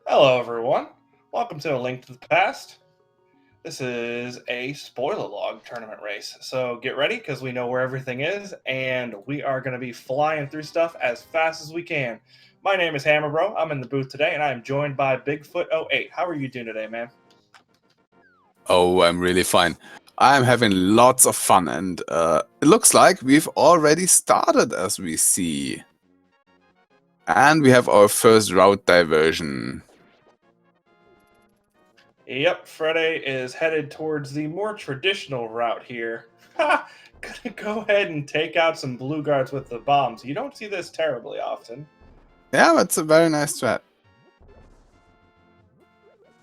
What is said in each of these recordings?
Hello, everyone. Welcome to A Link to the Past. This is a spoiler log tournament race. So get ready because we know where everything is, and we are going to be flying through stuff as fast as we can. My name is Hammer Bro. I'm in the booth today, and I am joined by Bigfoot08. How are you doing today, man? Oh, I'm really fine. I'm having lots of fun, and it looks like we've already started, as we see. And we have our first route diversion. Yep, Freddeh is headed towards the more traditional route here. Ha! Gonna go ahead and take out some blue guards with the bombs. You don't see this terribly often. Yeah, that's a very nice strat.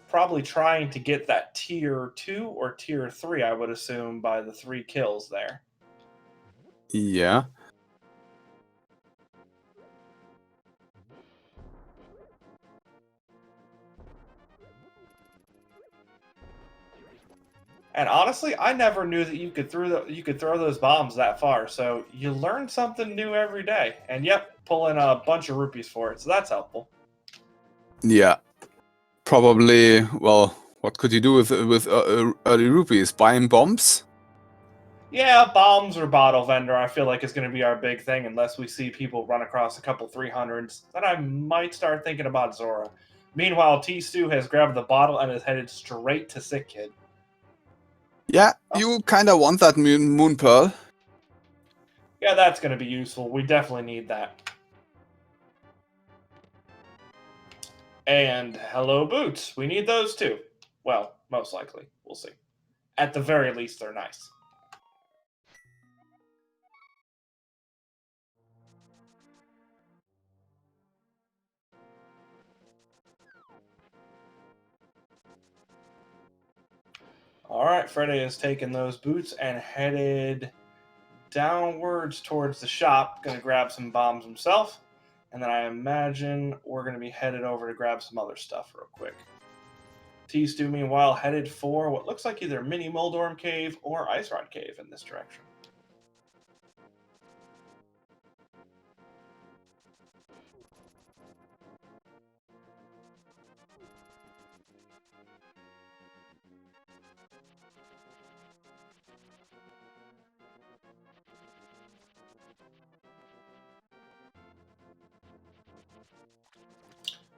Probably trying to get that tier 2 or tier 3, I would assume, by the 3 kills there. Yeah. And honestly, I never knew that you could throw those bombs that far. So you learn something new every day. And yep, pulling a bunch of rupees for it. So that's helpful. Yeah. Probably, well, what could you do with early rupees? Buying bombs? Yeah, bombs or bottle vendor, I feel like is going to be our big thing unless we see people run across a couple 300s. Then I might start thinking about Zora. Meanwhile, T-Stew has grabbed the bottle and is headed straight to Sick Kid. Yeah, you kinda want that moon pearl. Yeah, that's going to be useful. We definitely need that. And hello, boots. We need those too. Well, most likely. We'll see. At the very least, they're nice. All right, Freddeh has taken those boots and headed downwards towards the shop. Going to grab some bombs himself. And then I imagine we're going to be headed over to grab some other stuff real quick. T-Stew, meanwhile, headed for what looks like either Mini Moldorm Cave or Ice Rod Cave in this direction.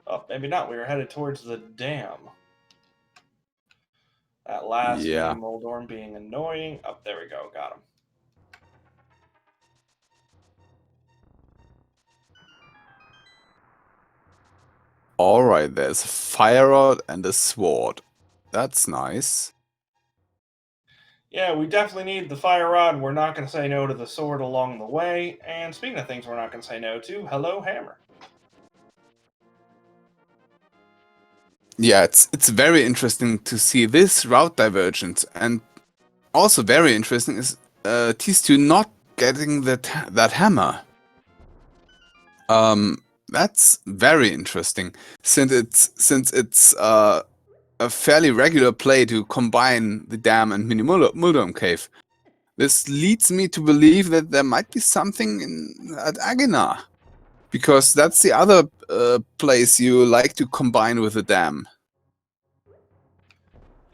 Oh, maybe not. We were headed towards the dam. That last Mini Yeah. Moldorm being annoying. Oh, there we go. Got him. Alright, there's a fire rod and a sword. That's nice. Yeah, we definitely need the fire rod. We're not going to say no to the sword along the way. And speaking of things we're not going to say no to, hello, hammer. Yeah, it's very interesting to see this route divergence, and also very interesting is T2 not getting that hammer. That's very interesting since it's a fairly regular play to combine the dam and mini Muldum cave. This leads me to believe that there might be something at Agena, because that's the other place you like to combine with the dam.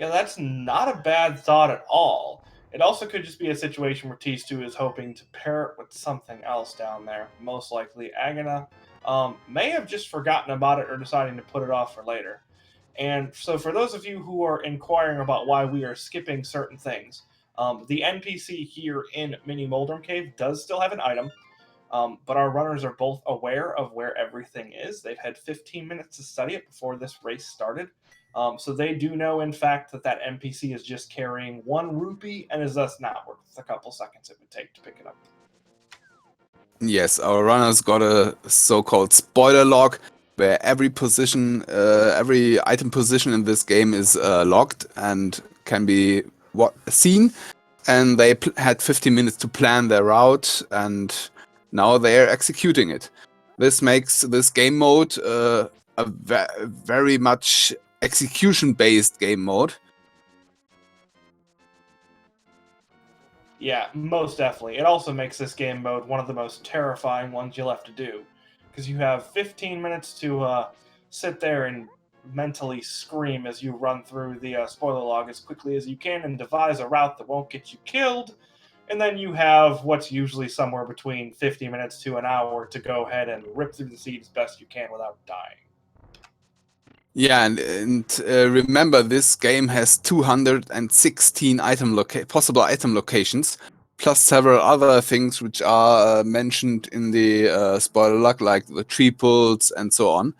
Yeah, that's not a bad thought at all. It also could just be a situation where T2 is hoping to pair it with something else down there. Most likely Agena may have just forgotten about it or deciding to put it off for later. And so, for those of you who are inquiring about why we are skipping certain things, the NPC here in Mini Moldorm Cave does still have an item, but our runners are both aware of where everything is. They've had 15 minutes to study it before this race started. So they do know, in fact, that NPC is just carrying 1 rupee and is thus not worth a couple seconds it would take to pick it up. Yes, our runners got a so-called spoiler log, where every position, every item position in this game is logged and can be seen. And they had 15 minutes to plan their route, and now they are executing it. This makes this game mode a very much execution-based game mode. Yeah, most definitely. It also makes this game mode one of the most terrifying ones you'll have to do, because you have 15 minutes to sit there and mentally scream as you run through the spoiler log as quickly as you can and devise a route that won't get you killed. And then you have what's usually somewhere between 50 minutes to an hour to go ahead and rip through the seed as best you can without dying. Yeah, and remember, this game has 216 possible item locations, plus several other things which are mentioned in the spoiler log, like the tree pulls and so on.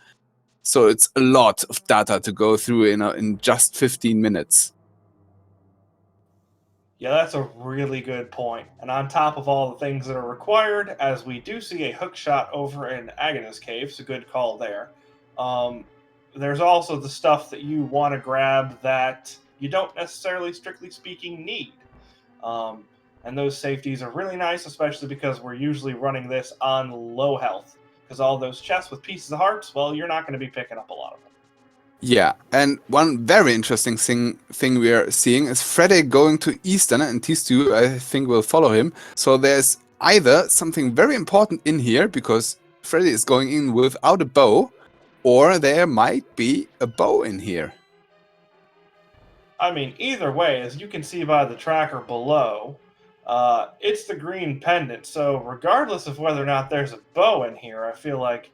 So it's a lot of data to go through in just 15 minutes. Yeah, that's a really good point. And on top of all the things that are required, as we do see a hook shot over in Agnes Cave, so good call there. There's also the stuff that you want to grab that you don't necessarily, strictly speaking, need. And those safeties are really nice, especially because we're usually running this on low health. Because all those chests with pieces of hearts, well, you're not going to be picking up a lot of them. Yeah, and one very interesting thing we are seeing is Freddeh going to Eastern, and tstew, I think, will follow him. So there's either something very important in here, because Freddeh is going in without a bow, or there might be a bow in here. I mean, either way, as you can see by the tracker below, it's the green pendant. So regardless of whether or not there's a bow in here, I feel like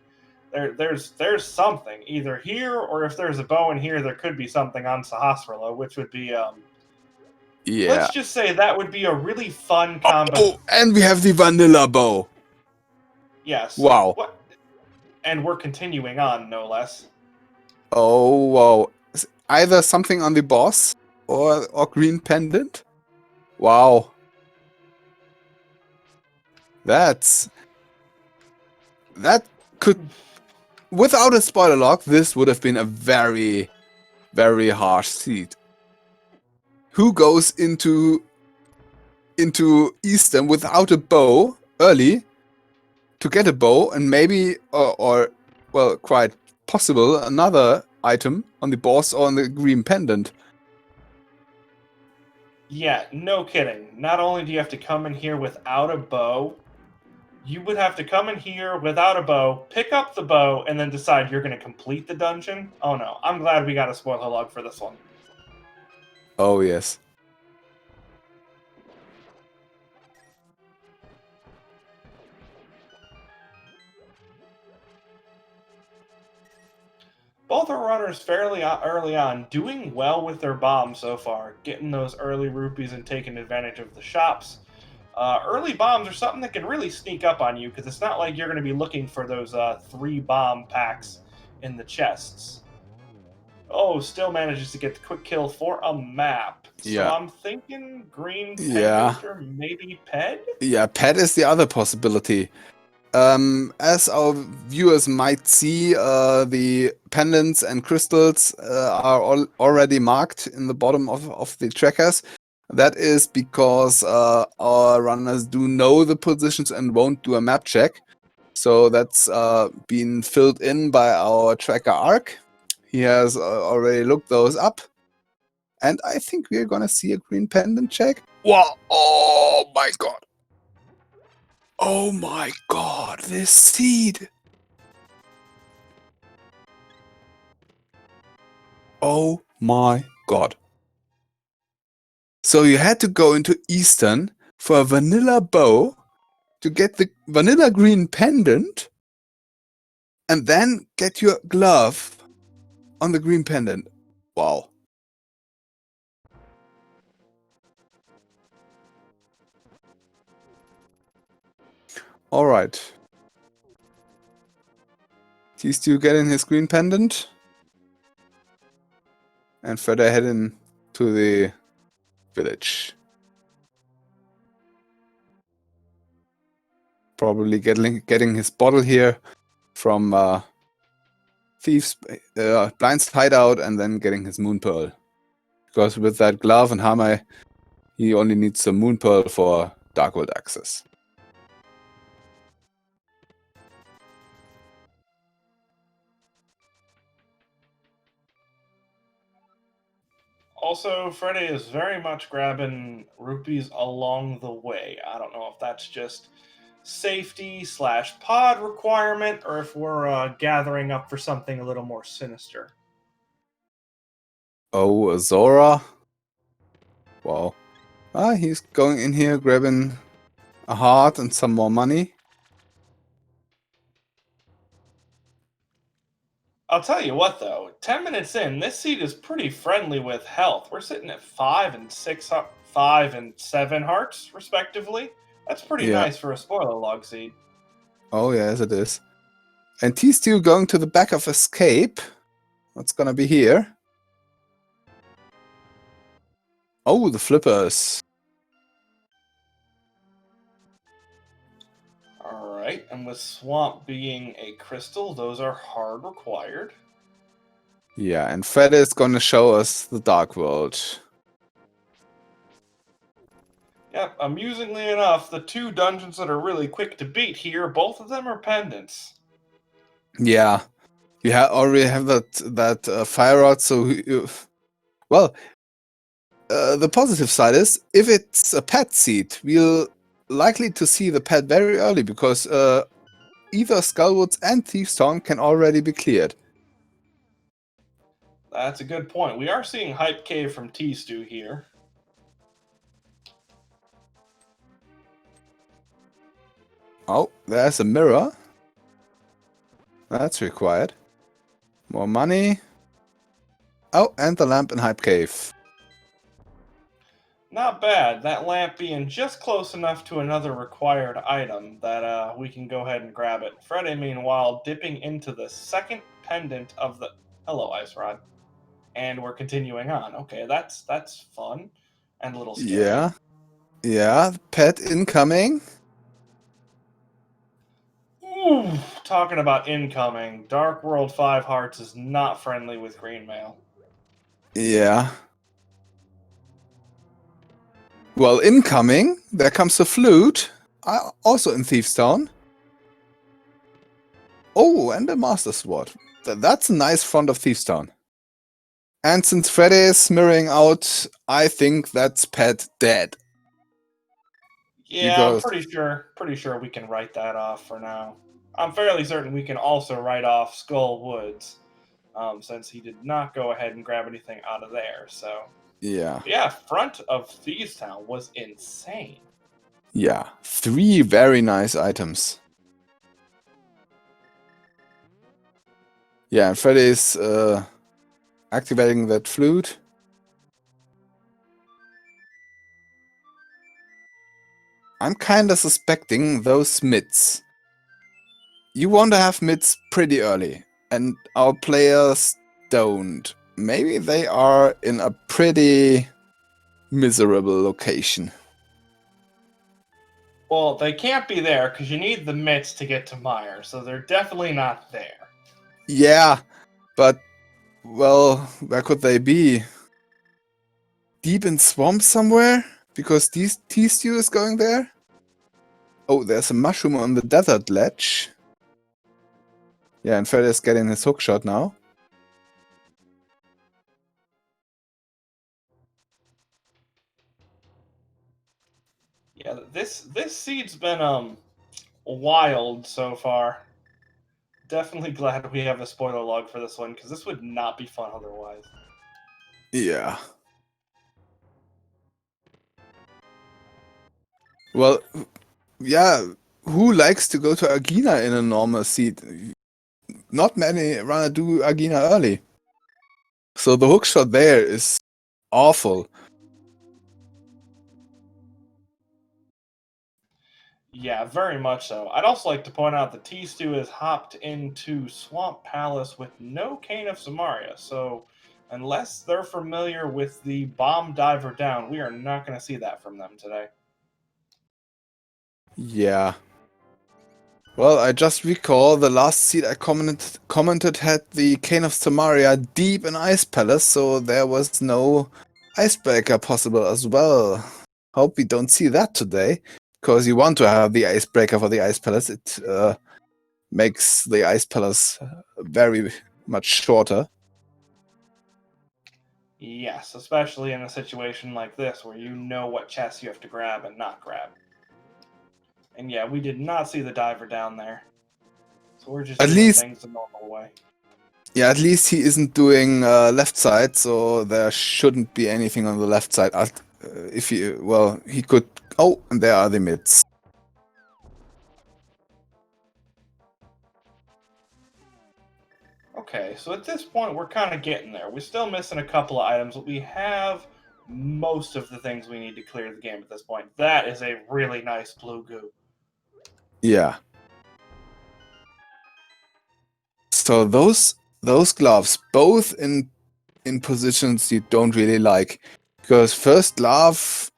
there's something either here, or if there's a bow in here, there could be something on Sahasrara, which would be Yeah. let's just say that would be a really fun combo. Oh, and we have the vanilla bow. Yes. Wow. What? And we're continuing on, no less. Oh, wow. Either something on the boss or green pendant. Wow. That could, without a spoiler log, this would have been a very, very harsh seed. Who goes into Eastern without a bow early to get a bow, and maybe or well, quite possible another item on the boss or on the green pendant? Yeah, no kidding. Not only do you have to come in here without a bow, you would have to come in here without a bow, pick up the bow, and then decide you're going to complete the dungeon. Oh no, I'm glad we got a spoiler log for this one. Oh yes. Both are runners fairly early on, doing well with their bombs so far, getting those early rupees and taking advantage of the shops. Early bombs are something that can really sneak up on you, because it's not like you're going to be looking for those 3 bomb packs in the chests. Oh, still manages to get the quick kill for a map. Yeah. So I'm thinking green Yeah. pendant or maybe Ped? Yeah, pet is the other possibility. As our viewers might see, the pendants and crystals are already marked in the bottom of the trackers. That is because our runners do know the positions and won't do a map check. So that's been filled in by our tracker Ark. He has already looked those up. And I think we're gonna see a green pendant check. Wow! Oh my god! Oh my god, this seed! Oh my god. So you had to go into Eastern for a vanilla bow to get the vanilla green pendant and then get your glove on the green pendant. Wow. Alright. He's still getting his green pendant. And further heading to the village. Probably getting his bottle here from Thieves' Blind's hideout, and then getting his moon pearl. Because with that glove and hammer, he only needs the moon pearl for Dark World access. Also, Freddeh is very much grabbing rupees along the way. I don't know if that's just safety / pod requirement, or if we're gathering up for something a little more sinister. Oh, Azora. Wow. Ah, he's going in here, grabbing a heart and some more money. I'll tell you what, though. 10 minutes in, this seed is pretty friendly with health. We're sitting at 5 and 7 hearts, respectively. That's pretty Yeah. nice for a spoiler log seed. Oh, yes, it is. And tstew going to the back of escape. What's gonna be here? Oh, the flippers. Alright, and with swamp being a crystal, those are hard required. Yeah, and Freddeh is gonna show us the Dark World. Yep, amusingly enough, the two dungeons that are really quick to beat here, both of them are pendants. Yeah, you already have that fire rod, so well, the positive side is if it's a pet seed, we're likely to see the pet very early because either Skullwoods and Thiefstown can already be cleared. That's a good point. We are seeing Hype Cave from tstew here. Oh, there's a mirror. That's required. More money. Oh, and the lamp in Hype Cave. Not bad. That lamp being just close enough to another required item that we can go ahead and grab it. Freddeh, meanwhile, dipping into the second pendant of the... Hello, Ice Rod. And we're continuing on. Okay, that's fun and a little scary. Yeah, pet incoming. Ooh, talking about incoming, Dark World 5 Hearts is not friendly with green mail. Yeah. Well, incoming, there comes the flute, also in Thiefstown. Oh, and a Master Sword. That's a nice front of Thiefstown. And since Freddeh is mirroring out, I think that's pet dead. Yeah, I'm Because, pretty sure we can write that off for now. I'm fairly certain we can also write off Skull Woods, since he did not go ahead and grab anything out of there. So, yeah. yeah, front of Thievestown was insane. Yeah, 3 very nice items. Yeah, and Freddeh is activating that flute. I'm kinda suspecting those mids. You want to have mids pretty early, and our players don't. Maybe they are in a pretty miserable location. Well, they can't be there because you need the mitts to get to Meyer, so they're definitely not there. Yeah, but, well, where could they be? Deep in swamp somewhere? Because tstew is going there? Oh, there's a mushroom on the desert ledge. Yeah, and Freddeh is getting his hookshot now. Yeah, this seed's been wild so far. Definitely glad we have a spoiler log for this one because this would not be fun otherwise. Yeah. Well, yeah, who likes to go to Agina in a normal seed? Not many runner do Agina early. So the hookshot there is awful. Yeah, very much so. I'd also like to point out that tstew has hopped into Swamp Palace with no Cane of Samaria, so unless they're familiar with the Bomb Diver Down, we are not going to see that from them today. Yeah. Well, I just recall the last seed I commented had the Cane of Samaria deep in Ice Palace, so there was no icebreaker possible as well. Hope we don't see that today, because you want to have the icebreaker for the Ice Palace. It makes the Ice Palace very much shorter. Yes, especially in a situation like this where you know what chests you have to grab and not grab. And yeah, we did not see the diver down there. So we're just At doing least, things the normal way. Yeah, at least he isn't doing left side, so there shouldn't be anything on the left side. If he, well, he could. Oh, and there are the mids. Okay, so at this point, we're kind of getting there. We're still missing a couple of items, but we have most of the things we need to clear the game at this point. That is a really nice blue goo. Yeah. So those gloves, both in positions you don't really like, because first glove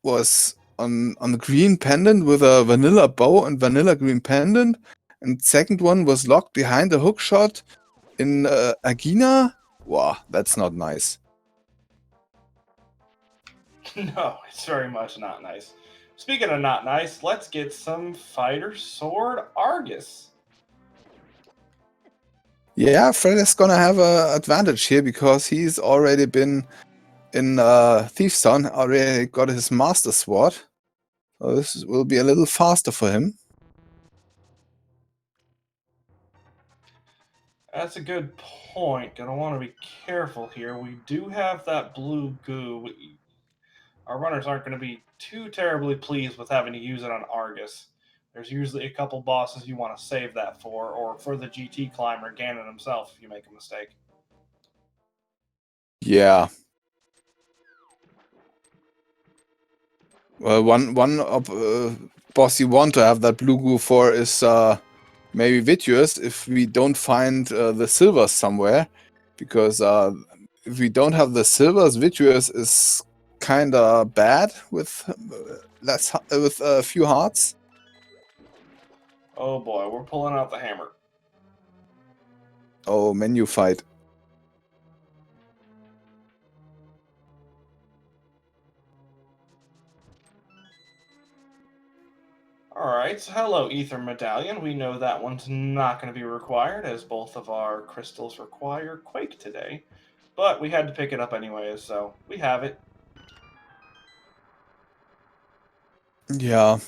was on the green pendant with a vanilla bow and vanilla green pendant, and second one was locked behind a hook shot in Agina. Wow, that's not nice. No, it's very much not nice. Speaking of not nice, let's get some fighter sword Argus. Yeah, Freddeh's gonna have a advantage here because he's already been in Thief's Son, already got his master sword. So this will be a little faster for him. That's a good point. Gonna want to be careful here. We do have that blue goo. Our runners aren't going to be too terribly pleased with having to use it on Argus. There's usually a couple bosses you want to save that for, or for the GT climber Ganon himself if you make a mistake. Yeah. Well, one boss you want to have that blue goo for is maybe Vitreous if we don't find the silvers somewhere, because if we don't have the silvers, Vitreous is kinda bad with with a few hearts. Oh boy, we're pulling out the hammer. Oh, menu fight. Alright, so hello, Ether Medallion. We know that one's not going to be required, as both of our crystals require Quake today. But we had to pick it up anyways, so we have it. Yeah.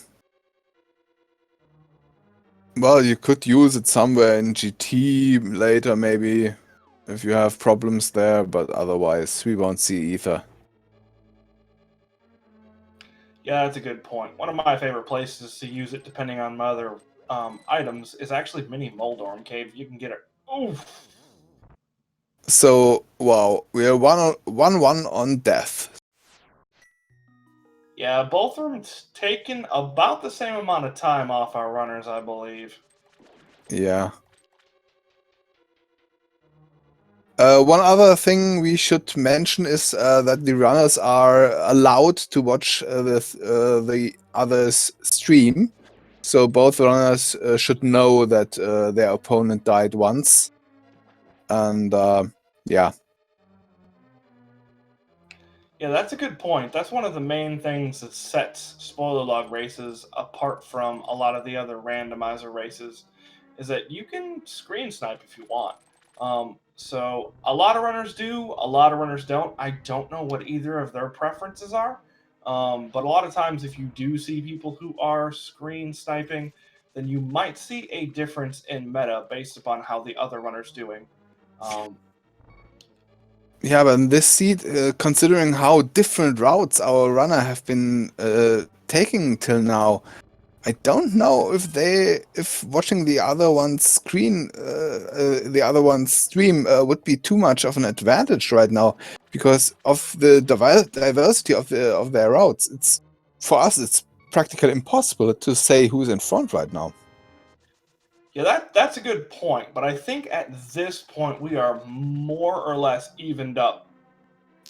Well, you could use it somewhere in GT later, maybe, if you have problems there, but otherwise we won't see either. Yeah, that's a good point. One of my favorite places to use it, depending on my other items, is actually Mini Moldorm Cave. You can get it. Oof. So, wow, we are 1-1 on death. Yeah, both of them taken about the same amount of time off our runners, I believe. Yeah. One other thing we should mention is that the runners are allowed to watch the other's stream. So both runners should know that their opponent died once. And yeah. Yeah, that's a good point. That's one of the main things that sets spoiler log races apart from a lot of the other randomizer races, is that you can screen snipe if you want. So a lot of runners do, a lot of runners don't. I don't know what either of their preferences are, but a lot of times if you do see people who are screen sniping, then you might see a difference in meta based upon how the other runner's doing. Yeah, but in this seat, considering how different routes our runner have been taking till now, I don't know if watching the other one's the other one's stream would be too much of an advantage right now, because of the diversity of their routes. It's for us, it's practically impossible to say who's in front right now. Yeah, that's a good point, but I think at this point we are more or less evened up.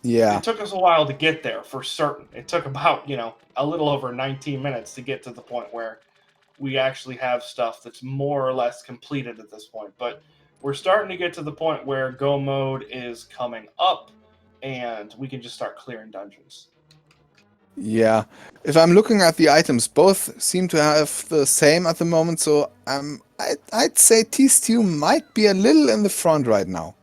Yeah. It took us a while to get there, for certain. It took about, a little over 19 minutes to get to the point where we actually have stuff that's more or less completed at this point. But we're starting to get to the point where Go mode is coming up, and we can just start clearing dungeons. Yeah, if I'm looking at the items, both seem to have the same at the moment, so I'd say tstew might be a little in the front right now.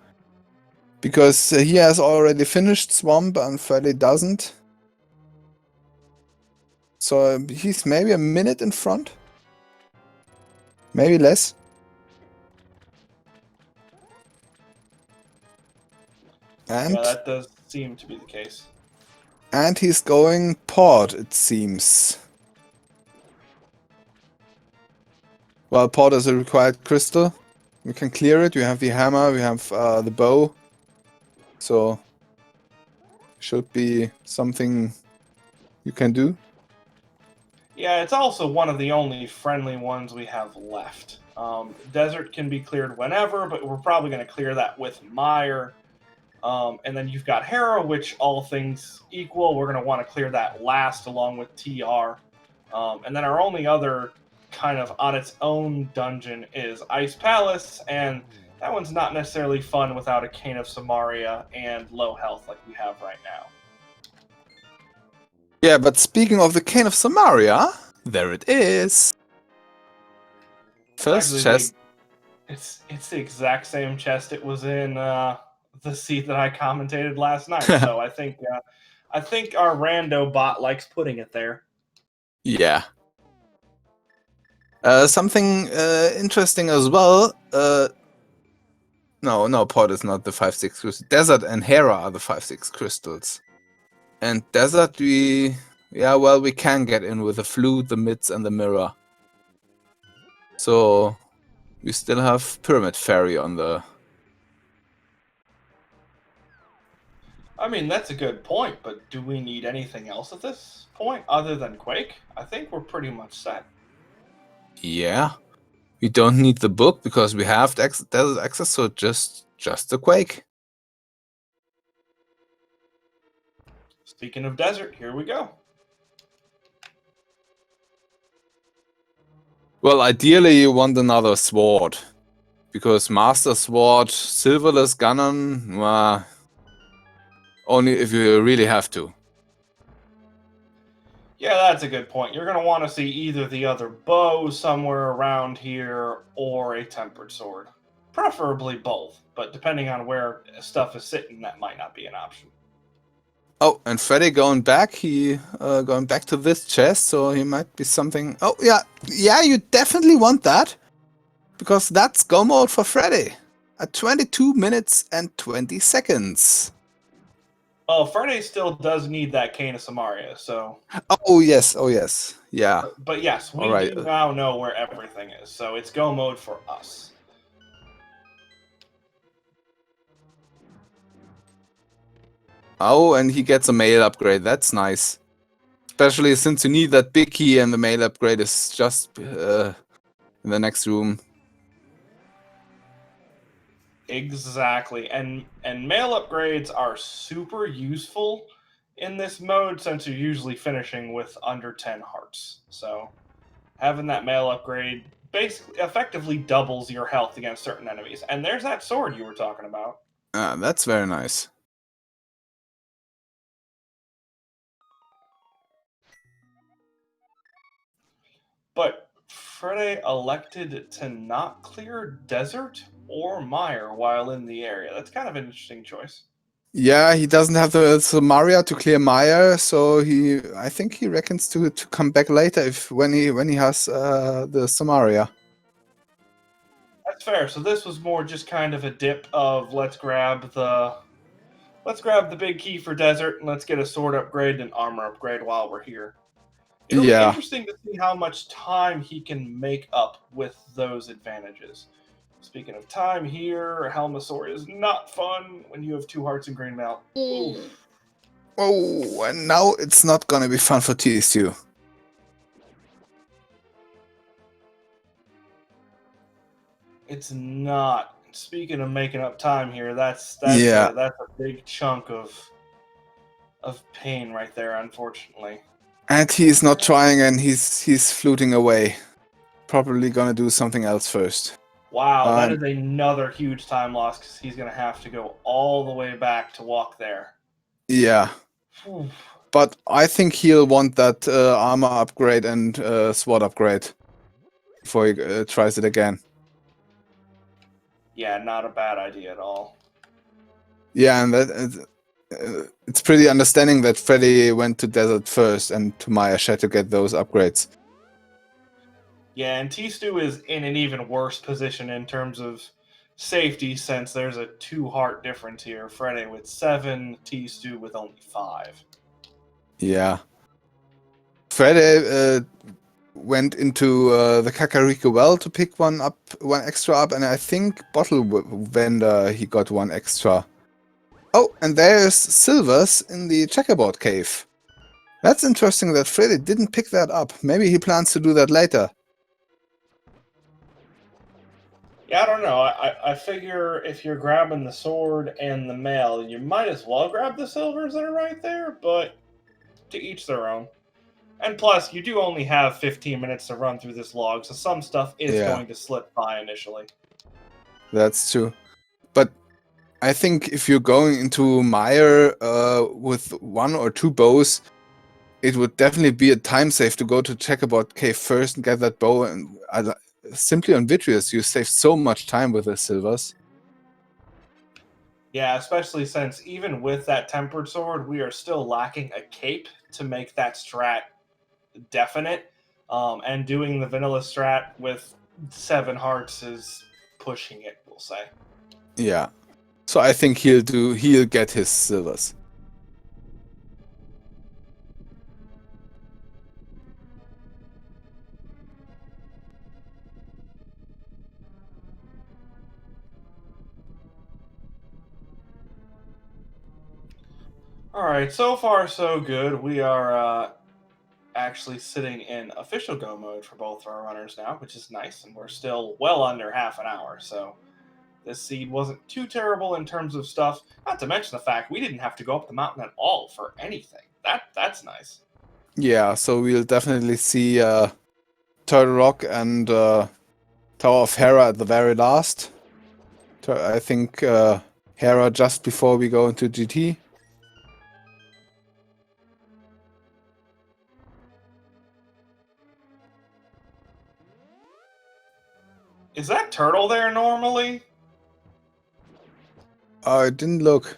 Because he has already finished Swamp and Freddeh doesn't. So he's maybe a minute in front. Maybe less. And Yeah, that does seem to be the case. and he's going port, it seems. Well, port is a required crystal. We can clear it. We have the hammer, we have the bow. So should be something you can do. Yeah, it's also one of the only friendly ones we have left. Desert can be cleared whenever, but we're probably going to clear that with Mire. And then you've got Hera, which all things equal, we're going to want to clear that last along with TR. And then our only other kind of on its own dungeon is Ice Palace, and that one's not necessarily fun without a Cane of Samaria and low health like we have right now. Yeah, but speaking of the Cane of Samaria, there it is. First chest. It's the exact same chest it was in the seat that I commentated last night. So I think our rando bot likes putting it there. Yeah. Something interesting as well. No, port is not the 5-6 crystals. Desert and Hera are the 5-6 crystals. And Desert, we can get in with the flute, the mids, and the mirror. So we still have Pyramid Fairy on the. I mean, that's a good point, but do we need anything else at this point other than Quake? I think we're pretty much set. Yeah. We don't need the book because we have desert access, so just the Quake. Speaking of desert, here we go. Well, ideally you want another sword. Because Master Sword, Silverless Ganon, only if you really have to. Yeah, that's a good point. You're going to want to see either the other bow somewhere around here or a tempered sword. Preferably both, but depending on where stuff is sitting, that might not be an option. Oh, and Freddeh going back, he going back to this chest, so he might be something. Oh, yeah, you definitely want that. Because that's go mode for Freddeh. At 22 minutes and 20 seconds. Well, Freddeh still does need that Cane of Samaria, so... Oh, yes, yeah. But yes, we do now know where everything is, so it's go mode for us. Oh, and he gets a mail upgrade, that's nice. Especially since you need that big key and the mail upgrade is just in the next room. Exactly, and mail upgrades are super useful in this mode since you're usually finishing with under 10 hearts. So having that mail upgrade basically effectively doubles your health against certain enemies. And there's that sword you were talking about. That's very nice. But Freddeh elected to not clear Desert or Mire while in the area. That's kind of an interesting choice. Yeah, he doesn't have the Samaria to clear Mire, so I think he reckons to come back later when he has the Samaria. That's fair. So this was more just kind of a dip of let's grab the big key for Desert and let's get a sword upgrade and armor upgrade while we're here. It'll be interesting to see how much time he can make up with those advantages. Speaking of time here, Helmasaur is not fun when you have 2 hearts and green mail. Oof. Oh, and now it's not gonna be fun for tstew. It's not. Speaking of making up time here, that's a big chunk of pain right there, unfortunately. And he's not trying, and he's fluting away. Probably gonna do something else first. Wow, that is another huge time loss because he's gonna have to go all the way back to walk there. Yeah. Oof. But I think he'll want that armor upgrade and sword upgrade before he tries it again. Yeah, not a bad idea at all. Yeah, and it's pretty understanding that Freddeh went to Desert first and to Maya Shed to get those upgrades. Yeah, and tstew is in an even worse position in terms of safety since there's a 2 heart difference here. Freddeh with 7, tstew with only 5. Yeah. Freddeh went into the Kakariko well to pick one extra up, and I think Bottle Vendor he got one extra. Oh, and there's Silvers in the checkerboard cave. That's interesting that Freddeh didn't pick that up. Maybe he plans to do that later. Yeah, I don't know. I figure if you're grabbing the sword and the mail, you might as well grab the silvers that are right there, but to each their own. And plus, you do only have 15 minutes to run through this log, so some stuff is Yeah. going to slip by initially. That's true. But I think if you're going into Mire with 1 or 2 bows, it would definitely be a time save to go to checkerboard cave first and get that bow. And simply on Vitreous, you save so much time with the silvers. Yeah, especially since even with that tempered sword, we are still lacking a cape to make that strat definite. And doing the vanilla strat with 7 hearts is pushing it, we'll say. Yeah. So I think he'll get his silvers. Alright, so far so good. We are actually sitting in official go mode for both our runners now, which is nice, and we're still well under half an hour, so this seed wasn't too terrible in terms of stuff. Not to mention the fact we didn't have to go up the mountain at all for anything. That's nice. Yeah, so we'll definitely see Turtle Rock and Tower of Hera at the very last. I think Hera just before we go into GT. Is that turtle there normally? I didn't look.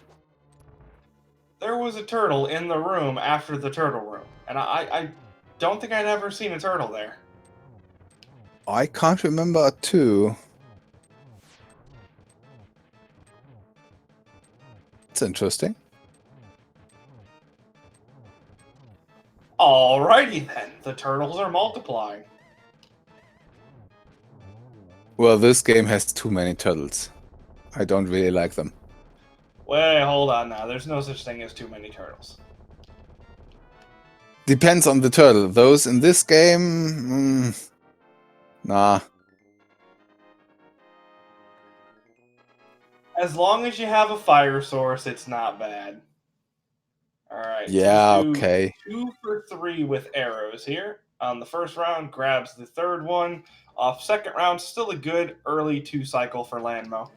There was a turtle in the room after the turtle room, and I don't think I'd ever seen a turtle there. I can't remember too. It's interesting. Alrighty then, the turtles are multiplying. Well, this game has too many turtles. I don't really like them. Wait, hold on now. There's no such thing as too many turtles. Depends on the turtle. Those in this game, nah. As long as you have a fire source, it's not bad. Alright, Yeah, tstew okay. 2 for 3 with arrows here. On the first round, grabs the third one. Off second round, still a good early 2 cycle for Landmo.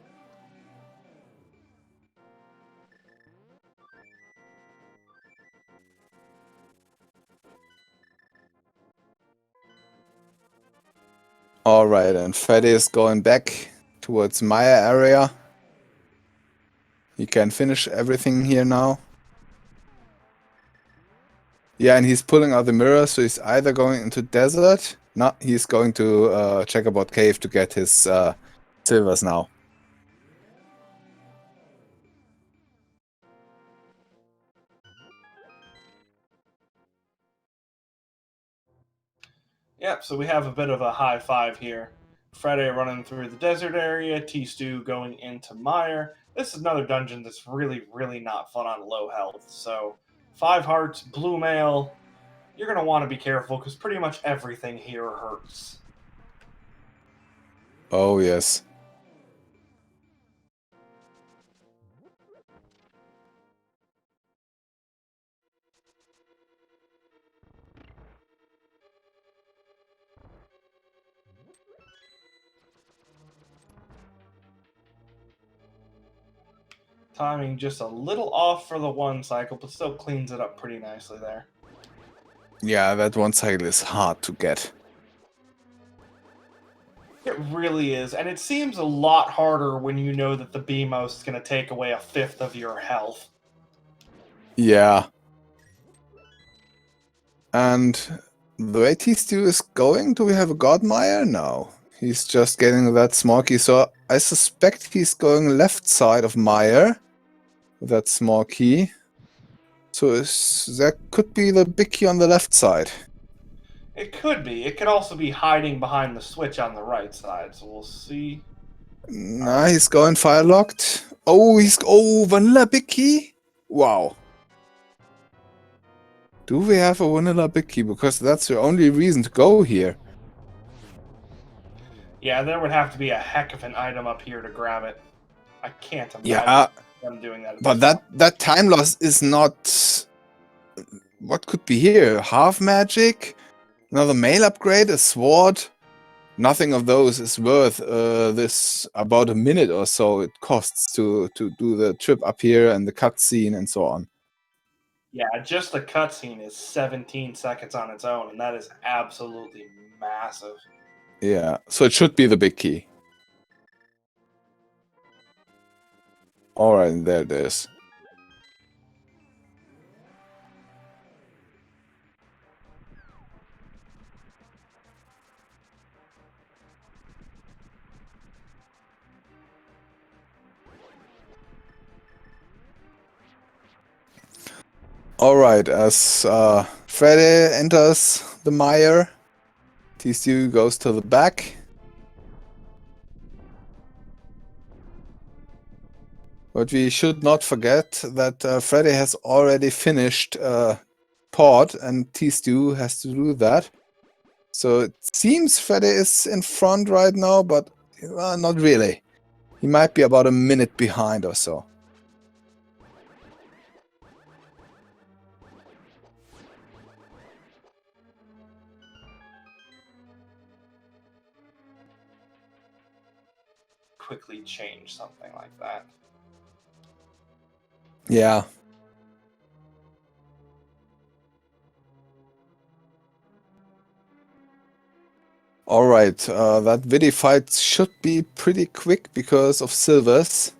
Alright, and Freddeh is going back towards my area. He can finish everything here now. Yeah, and he's pulling out the mirror, so he's either going into desert. No, he's going to checkerboard cave to get his silvers now. Yep, so we have a bit of a high five here. Freddeh running through the desert area, tstew going into Mire. This is another dungeon that's really, really not fun on low health. So, 5 hearts, blue mail. You're going to want to be careful because pretty much everything here hurts. Oh, yes. Timing just a little off for the 1 cycle, but still cleans it up pretty nicely there. Yeah, that 1 cycle is hard to get. It really is, and it seems a lot harder when you know that the BMOS is going to take away a 1/5 of your health. Yeah. And the way tstew is going, do we have a Godmire? No. He's just getting that smoky, so I suspect he's going left side of Meyer with that small key. So that could be the big key on the left side. It could be. It could also be hiding behind the switch on the right side. So we'll see. Nah, he's going fire locked. Oh, vanilla big key? Wow. Do we have a vanilla big key? Because that's the only reason to go here. Yeah, there would have to be a heck of an item up here to grab it. I can't imagine Yeah, them doing that. but that time loss is not... What could be here? Half magic? Another mail upgrade? A sword? Nothing of those is worth this about a minute or so it costs to do the trip up here and the cutscene and so on. Yeah, just the cutscene is 17 seconds on its own, and that is absolutely massive. Yeah, so it should be the big key. Alright, there it is. Alright, as Freddeh enters the mire, tstew goes to the back. But we should not forget that Freddeh has already finished Port, and tstew has to do that. So it seems Freddeh is in front right now, but not really. He might be about a minute behind or so. Quickly change something like that. Yeah. Alright, that Viddy fight should be pretty quick because of Silvers.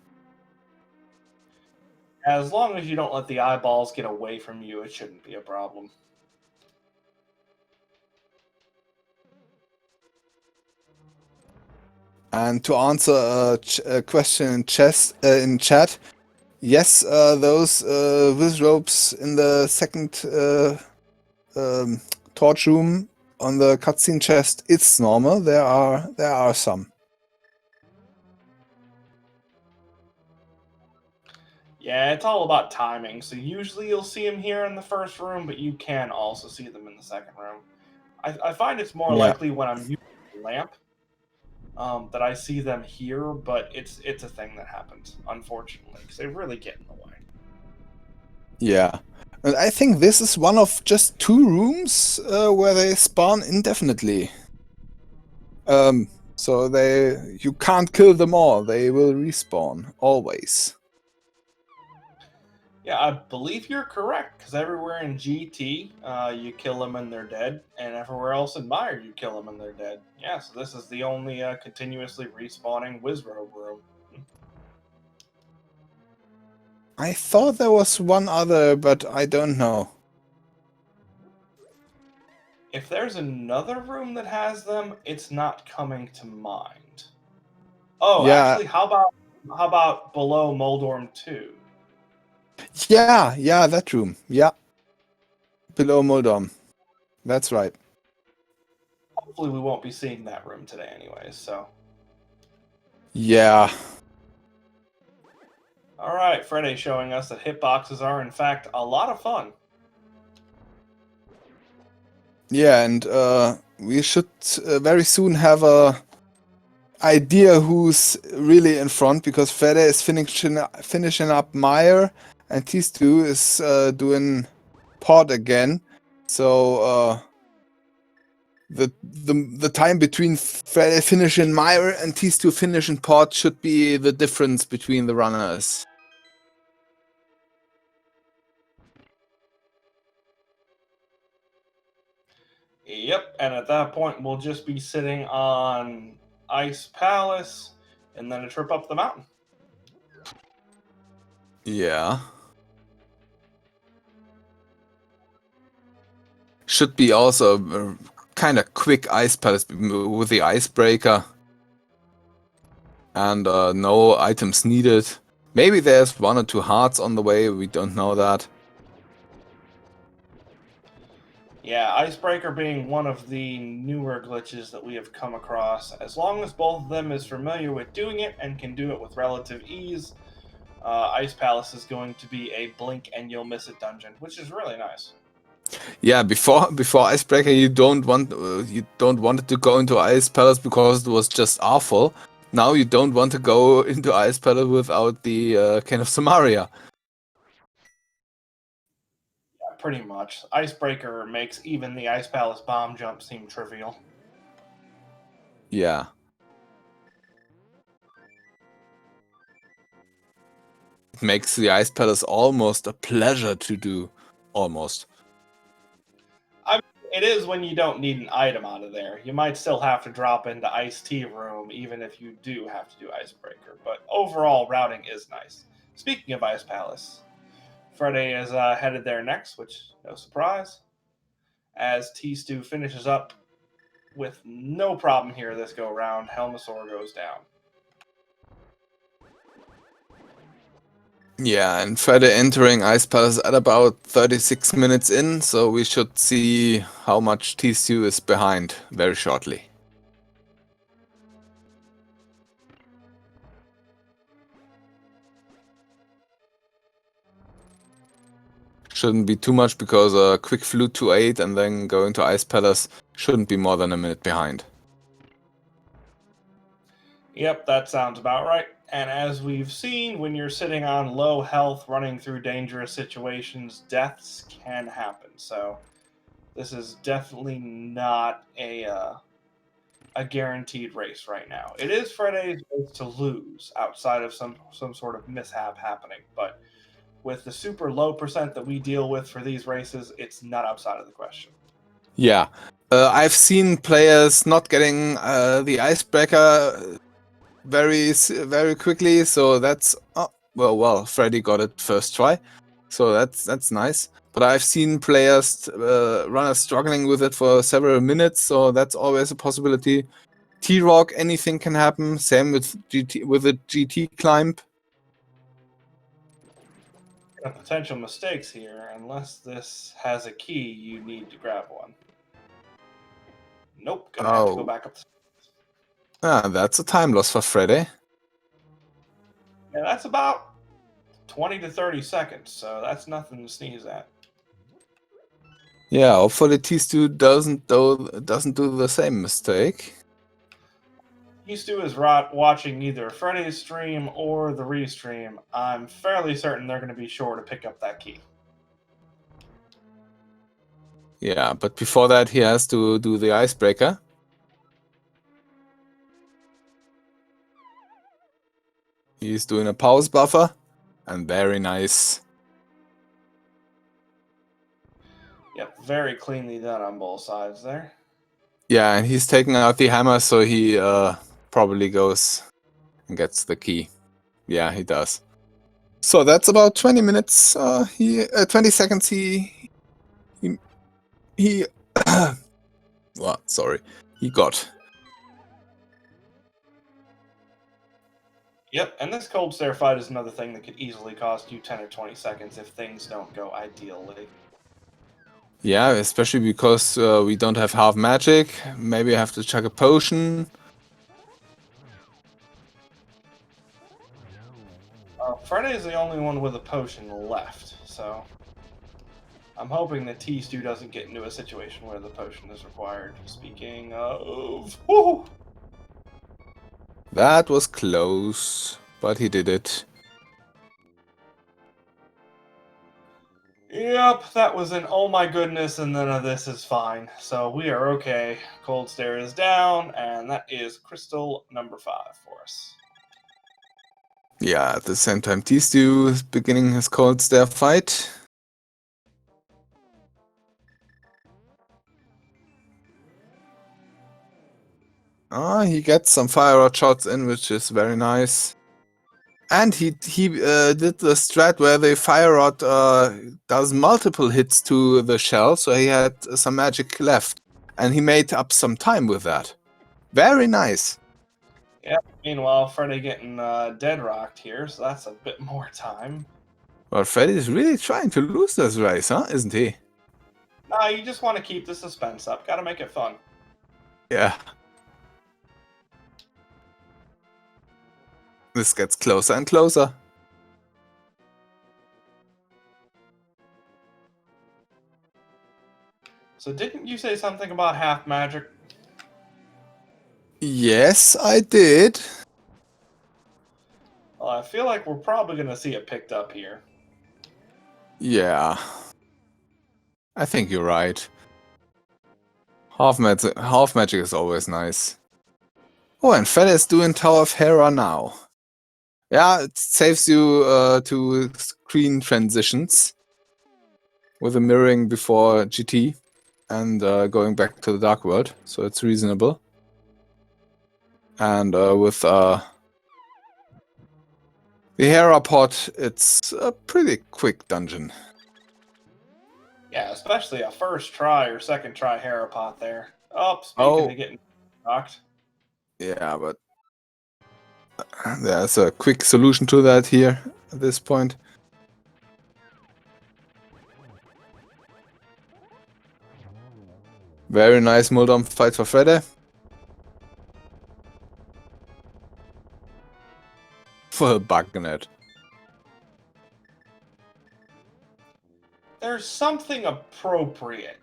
As long as you don't let the eyeballs get away from you, it shouldn't be a problem. And to answer a question in chat, yes, those whiz ropes in the second torch room on the cutscene chest, it's normal. There are some. Yeah, it's all about timing. So usually you'll see them here in the first room, but you can also see them in the second room. I find it's more likely when I'm using the lamp that I see them here, but it's a thing that happens, unfortunately, because they really get in the way. Yeah. And I think this is one of just 2 rooms where they spawn indefinitely. So you can't kill them all. They will respawn, always. Yeah, I believe you're correct, because everywhere in GT, you kill them and they're dead, and everywhere else in Mire, you kill them and they're dead. Yeah, so this is the only continuously respawning Wizrobe room. I thought there was one other, but I don't know. If there's another room that has them, it's not coming to mind. Oh, Yeah. actually, how about below Moldorm 2? Yeah, that room. Yeah. Below Moldom. That's right. Hopefully we won't be seeing that room today anyways, so. Yeah. Alright, Freddeh showing us that hitboxes are in fact a lot of fun. Yeah, and we should very soon have a idea who's really in front, because Freddeh is finishing up Meyer and tstew is doing Pod again. So the time between Freddeh finishing Meyer and tstew finishing Pod should be the difference between the runners. Yep, and at that point we'll just be sitting on Ice Palace and then a trip up the mountain. Yeah. Should be also a kind of quick ice palace with the icebreaker. And no items needed. Maybe there's 1 or 2 hearts on the way, we don't know that. Yeah, Icebreaker being one of the newer glitches that we have come across. As long as both of them is familiar with doing it and can do it with relative ease, Ice Palace is going to be a blink and you'll miss it dungeon, which is really nice. Yeah, before Icebreaker, you don't want it to go into Ice Palace because it was just awful. Now you don't want to go into Ice Palace without the Cane of Samaria. Yeah, pretty much. Icebreaker makes even the Ice Palace bomb jump seem trivial. Yeah. It makes the Ice Palace almost a pleasure to do. Almost. It is when you don't need an item out of there. You might still have to drop into Ice Tea Room, even if you do have to do Icebreaker. But overall, routing is nice. Speaking of Ice Palace, Freddeh is headed there next, which, no surprise, as tstew finishes up with no problem here this go round. Helmasaur goes down. Yeah, and Freddeh entering Ice Palace at about 36 minutes in, so we should see how much tstew is behind very shortly. Shouldn't be too much because a quick flute to 8 and then going to Ice Palace shouldn't be more than a minute behind. Yep, that sounds about right. And as we've seen, when you're sitting on low health running through dangerous situations, deaths can happen. So this is definitely not a guaranteed race right now. It is Freddeh's race to lose outside of some sort of mishap happening, but with the super low percent that we deal with for these races, it's not outside of the question. Yeah, I've seen players not getting the icebreaker very quickly, so that's well, Freddeh got it first try, so that's nice. But I've seen players runners struggling with it for several minutes, so that's always a possibility. T-Rock, anything can happen. Same with the GT climb. Potential mistakes here. Unless this has a key, you need to grab one. Nope, gonna have to go back up. That's a time loss for Freddeh. Yeah, that's about 20 to 30 seconds, so that's nothing to sneeze at. Yeah, hopefully tstew doesn't do the same mistake. tstew is watching either Freddeh's stream or the restream. I'm fairly certain they're going to be sure to pick up that key. Yeah, but before that he has to do the icebreaker. He's doing a pause buffer, and very nice. Yep, very cleanly done on both sides there. Yeah, and he's taking out the hammer, so he probably goes and gets the key. Yeah, he does. So that's about 20 minutes. 20 seconds. He well, sorry, he got. Yep, and this cold stare fight is another thing that could easily cost you 10 or 20 seconds if things don't go ideally. Yeah, especially because we don't have half magic. Maybe I have to chuck a potion. Freddeh is the only one with a potion left, so I'm hoping that tstew doesn't get into a situation where the potion is required. Speaking of... Woo! That was close, but he did it. Yep, that was an oh my goodness, and then this is fine. So we are okay. Cold stare is down, and that is crystal number 5 for us. Yeah, at the same time, tstew is beginning his cold stare fight. He gets some fire rod shots in, which is very nice. And he did the strat where the fire rod does multiple hits to the shell, so he had some magic left. And he made up some time with that. Very nice. Yeah, Meanwhile, Freddeh getting dead rocked here, so that's a bit more time. Well, Freddeh is really trying to lose this race, huh? Isn't he? Nah, you just want to keep the suspense up. Gotta make it fun. Yeah. This gets closer and closer. So didn't you say something about half magic? Yes, I did. Well, I feel like we're probably going to see it picked up here. Yeah. I think you're right. Half magic is always nice. Oh, and Freddeh is doing Tower of Hera now. Yeah, it saves you to screen transitions with a mirroring before GT and going back to the Dark World, so it's reasonable. And with the Hera pod, it's a pretty quick dungeon. Yeah, especially a first try or second try Harapot there. Oh, speaking Oh, of getting knocked. yeah, but there's a quick solution to that here at this point. Very nice Muldom fight for Freddeh. For a bug net. There's something appropriate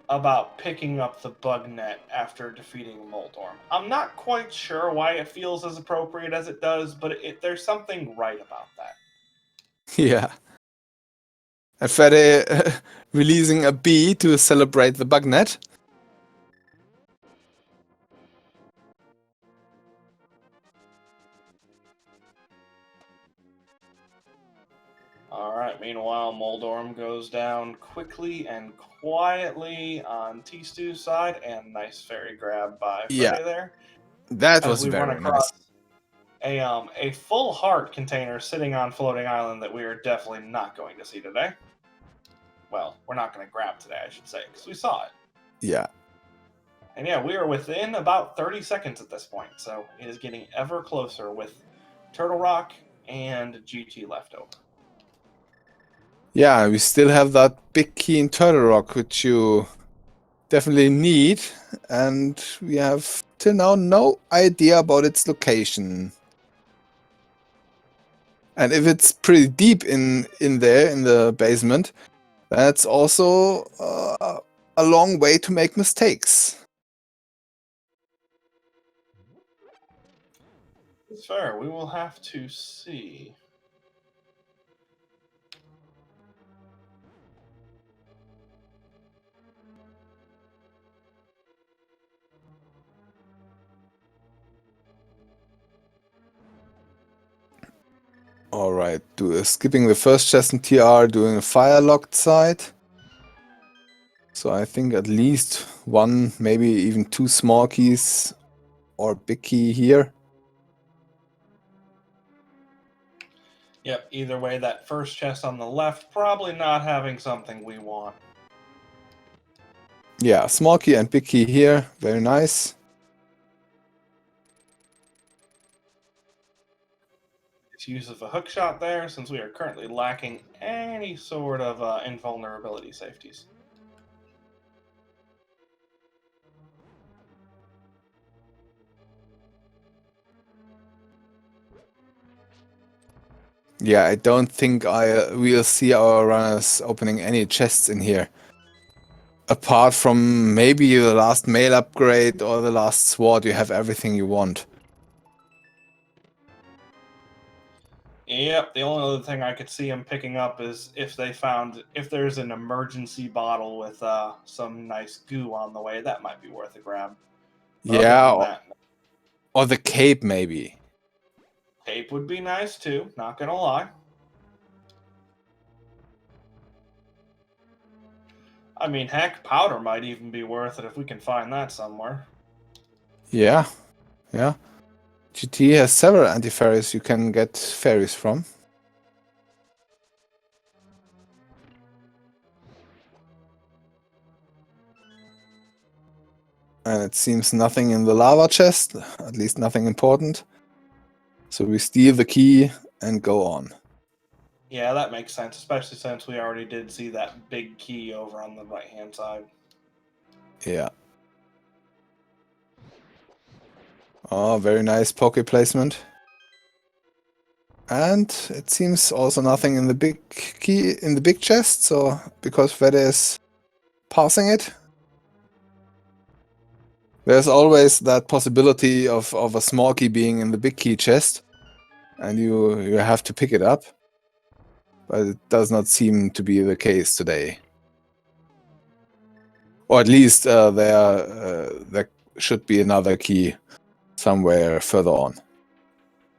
about picking up the bug net after defeating Moldorm. I'm not quite sure why it feels as appropriate as it does, but there's something right about that. Yeah. And Freddeh releasing a bee to celebrate the bug net. Alright, meanwhile, Moldorm goes down quickly and quietly on T-Stew's side, and nice fairy grab by Yeah, Freddeh there. that As was we run very across nice. a full heart container sitting on floating island that we are definitely not going to see today. Well, we're not going to grab today, I should say, because we saw it. Yeah. And yeah, we are within about 30 seconds at this point, so it is getting ever closer with Turtle Rock and GT left over. Yeah, we still have that big key in Turtle Rock, which you definitely need. And we have till now no idea about its location. And if it's pretty deep in there, in the basement, that's also a long way to make mistakes. It's fair. We will have to see. Alright, skipping the first chest in TR, doing a fire locked side. So I think at least one, maybe even two small keys or big key here. Yep, either way, that first chest on the left probably not having something we want. Yeah, small key and big key here, very nice. Its use of a hook shot there, since we are currently lacking any sort of invulnerability safeties. Yeah, I don't think we'll see our runners opening any chests in here. Apart from maybe the last mail upgrade or the last sword, you have everything you want. Yep, the only other thing I could see them picking up is if there's an emergency bottle with some nice goo on the way, that might be worth a grab. But other Yeah, than that, or the cape maybe. tape would be nice too, not gonna lie. I mean, heck, powder might even be worth it if we can find that somewhere. Yeah, yeah. GT has several anti-fairies you can get fairies from. And it seems nothing in the lava chest, at least nothing important. So we steal the key and go on. Yeah, that makes sense, especially since we already did see that big key over on the right-hand side. Yeah. Oh, very nice poke placement. And it seems also nothing in the big key in the big chest, so because Freddeh is passing it. There's always that possibility of a small key being in the big key chest, and you have to pick it up. But it does not seem to be the case today. Or at least there should be another key somewhere further on.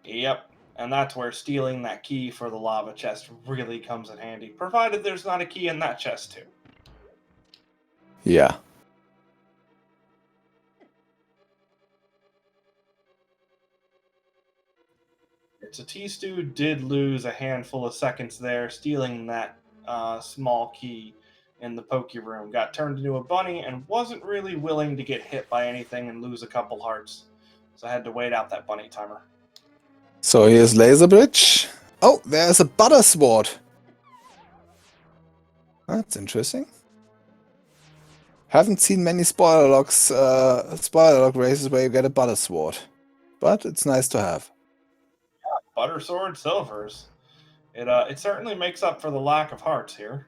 Yep, and that's where stealing that key for the lava chest really comes in handy, provided there's not a key in that chest too. Yeah. So tstew did lose a handful of seconds there, stealing that small key in the pokey room. Got turned into a bunny and wasn't really willing to get hit by anything and lose a couple hearts. So I had to wait out that bunny timer. So here's Laser Bridge. Oh, there's a butter sword. That's interesting. Haven't seen many spoiler log races where you get a butter sword, but it's nice to have. Butter sword silvers. It certainly makes up for the lack of hearts here.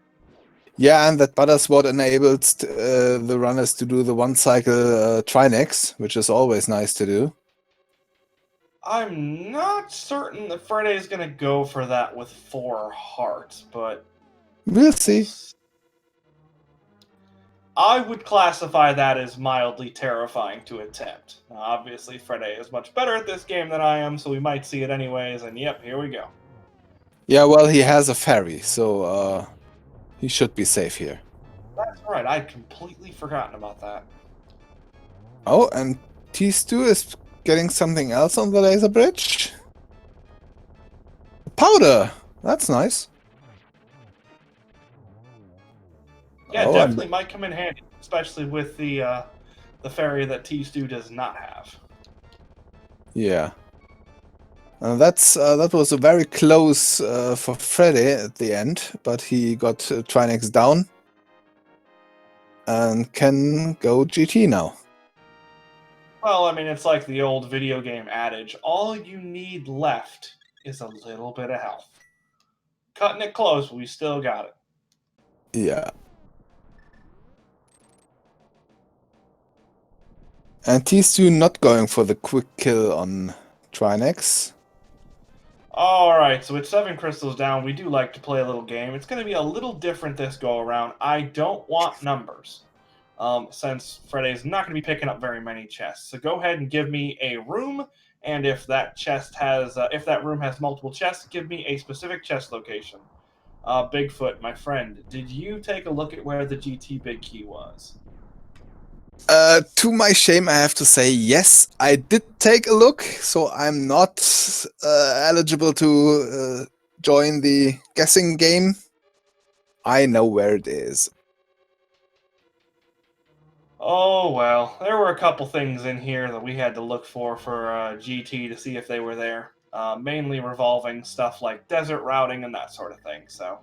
Yeah, and that butter sword enables the runners to do the one cycle Trinex, which is always nice to do. I'm not certain that Freddeh is going to go for that with 4 hearts, but We'll see. I would classify that as mildly terrifying to attempt. Now, obviously, Freddeh is much better at this game than I am, so we might see it anyways, and yep, here we go. Yeah, well, he has a fairy, so he should be safe here. That's right, I'd completely forgotten about that. Oh, and tstew is getting something else on the laser bridge. Powder! That's nice. Yeah, Oh, definitely might come in handy, especially with the fairy that tstew does not have. yeah. That was a very close for Freddeh at the end, but he got Trinex down and can go GT now. Well, I mean, it's like the old video game adage, all you need left is a little bit of health. Cutting it close, but we still got it. Yeah. And tstew not going for the quick kill on Trinex. Alright, so with 7 crystals down, we do like to play a little game. It's going to be a little different this go around. I don't want numbers, since Freddeh's not going to be picking up very many chests. So go ahead and give me a room, and if that if that room has multiple chests, give me a specific chest location. Bigfoot, my friend, did you take a look at where the GT big key was? To my shame, I have to say yes, I did take a look, so I'm not eligible to join the guessing game. I know where it is. Oh, well, there were a couple things in here that we had to look for GT to see if they were there. Mainly revolving stuff like desert routing and that sort of thing. So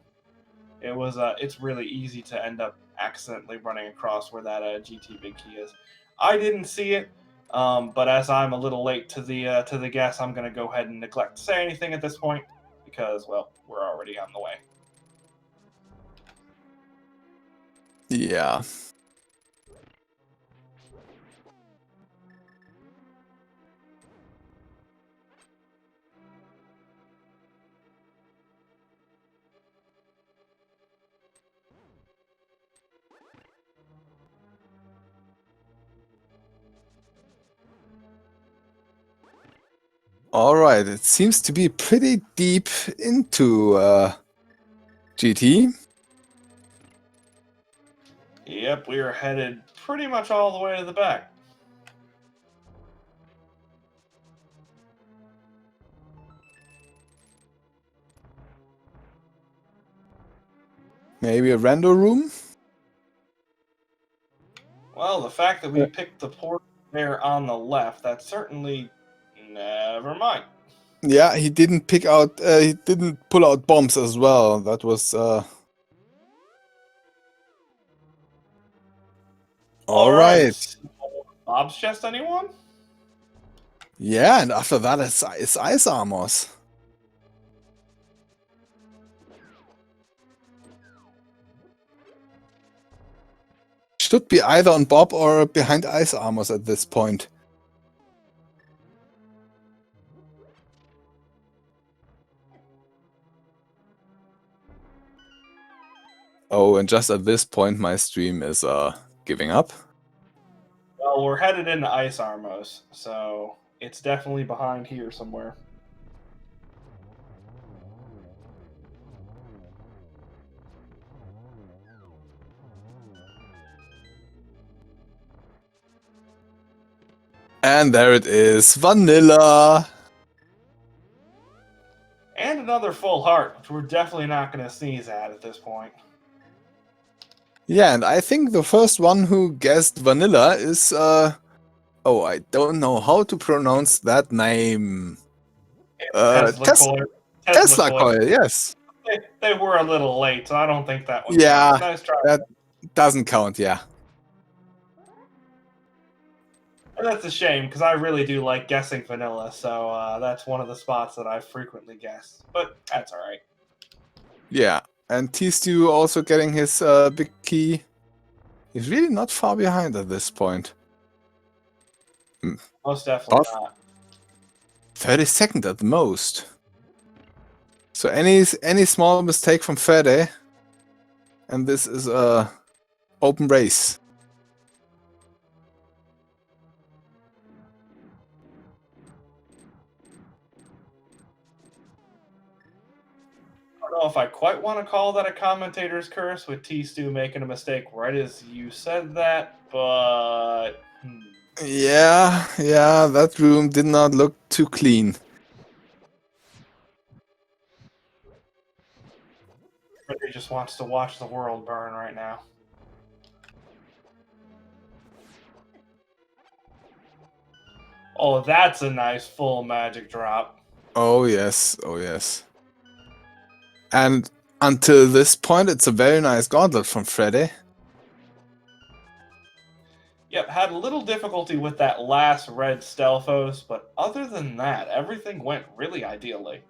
it's really easy to end up accidentally running across where that GT big key is. I didn't see it, but as I'm a little late to the guess, I'm going to go ahead and neglect to say anything at this point because, well, we're already on the way. Yeah. Alright, it seems to be pretty deep into GT. Yep, we are headed pretty much all the way to the back. Maybe a rando room? Well, Well, the fact that we picked the port there on the left, that's certainly... Never mind. Yeah, he didn't pick out, he didn't pull out bombs as well. That was, Alright. So, Bob's chest, anyone? Yeah, and after that it's ice armors. Should be either on Bob or behind ice armors at this point. Oh, and just at this point my stream is giving up. Well, we're headed into ice armors, so it's definitely behind here somewhere. And there it is, vanilla. And another full heart, which we're definitely not going to sneeze at this point. Yeah, and I think the first one who guessed vanilla is, oh, I don't know how to pronounce that name. Tesla coil, yes. They were a little late, so I don't think that one counts. Nice try. That doesn't count, yeah. And that's a shame, because I really do like guessing vanilla, so that's one of the spots that I frequently guess. But that's alright. Yeah, and tstew also getting his big key. He's really not far behind at this point. Most definitely not. 32nd at the most. So any small mistake from Freddeh, and this is a open race. I don't know if I quite want to call that a commentator's curse with tstew making a mistake right as you said that, but... Yeah, that room did not look too clean. Freddeh just wants to watch the world burn right now. Oh, that's a nice full magic drop. Oh yes, oh yes. And until this point, it's a very nice gauntlet from Freddeh. Yep, had a little difficulty with that last red Stelphos, but other than that, everything went really ideally.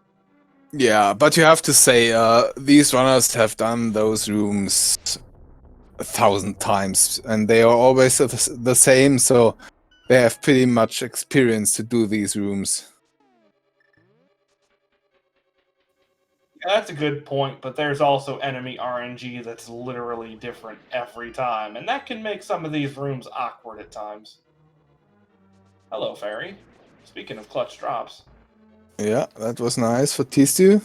Yeah, but you have to say, these runners have done those rooms 1,000 times, and they are always the same, so they have pretty much experience to do these rooms. Yeah, that's a good point, but there's also enemy RNG that's literally different every time, and that can make some of these rooms awkward at times. Hello, Fairy. Speaking of clutch drops. Yeah, that was nice for tstew.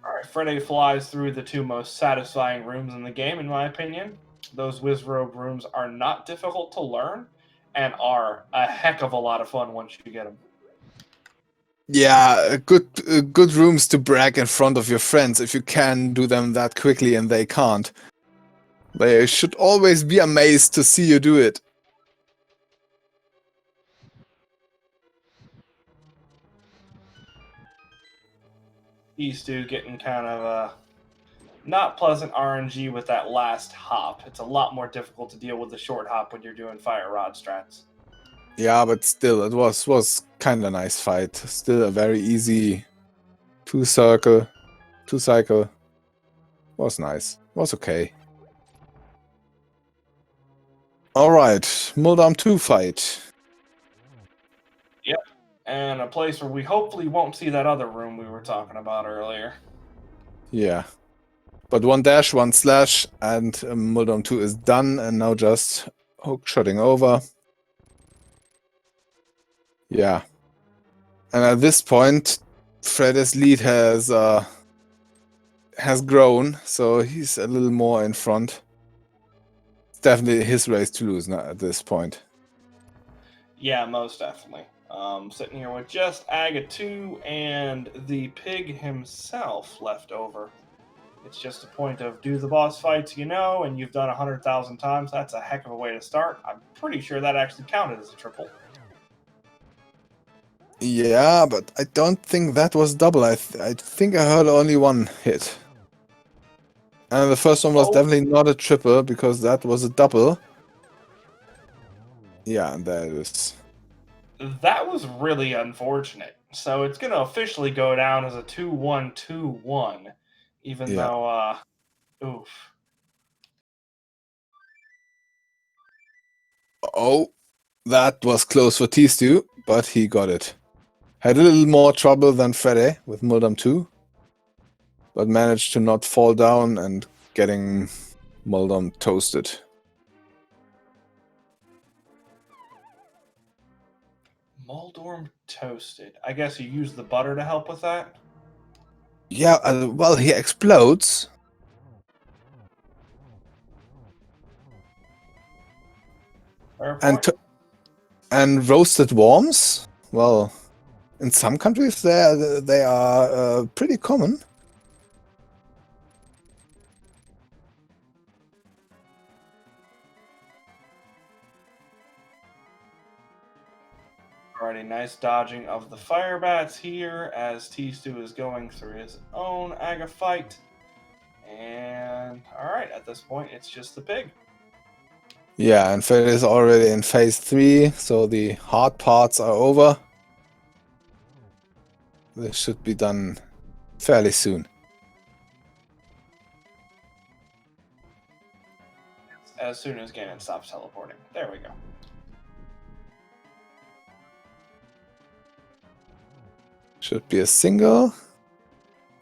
Alright, Freddeh flies through the two most satisfying rooms in the game, in my opinion. Those Wizrobe rooms are not difficult to learn, and are a heck of a lot of fun once you get them. Yeah, good rooms to brag in front of your friends if you can do them that quickly and they can't. They should always be amazed to see you do it. tstew getting kind of not pleasant RNG with that last hop. It's a lot more difficult to deal with the short hop when you're doing fire rod strats. Yeah, but still, it was kind of a nice fight. Still a very easy two-cycle. Was nice. Was okay. Alright, Muldam 2 fight. Yep, and a place where we hopefully won't see that other room we were talking about earlier. Yeah. But one dash, one slash, and Muldam 2 is done, and now just hook shotting over. Yeah. And at this point, Freddeh's lead has grown, so he's a little more in front. It's definitely his race to lose now at this point. Yeah, most definitely. Sitting here with just Aga 2 and the pig himself left over. It's just a point of do the boss fights you know, and you've done 100,000 times. That's a heck of a way to start. I'm pretty sure that actually counted as a triple. Yeah, but I don't think that was double. I think I heard only one hit. And the first one was definitely not a triple, because that was a double. Yeah, and there it is. That was really unfortunate. So it's going to officially go down as a 2-1-2-1, even though, oof. Oh, that was close for tstew, but he got it. Had a little more trouble than Freddeh with Muldum 2, but managed to not fall down and getting Muldum toasted. Muldorm toasted. I guess you use the butter to help with that? Yeah, well, he explodes. And roasted worms? Well, in some countries they are pretty common. Alrighty, nice dodging of the fire bats here as tstew is going through his own Aga fight. And alright, at this point it's just the pig. Yeah, and Freddeh is already in phase 3, so the hard parts are over. This should be done fairly soon. As soon as Ganon stops teleporting. There we go. Should be a single.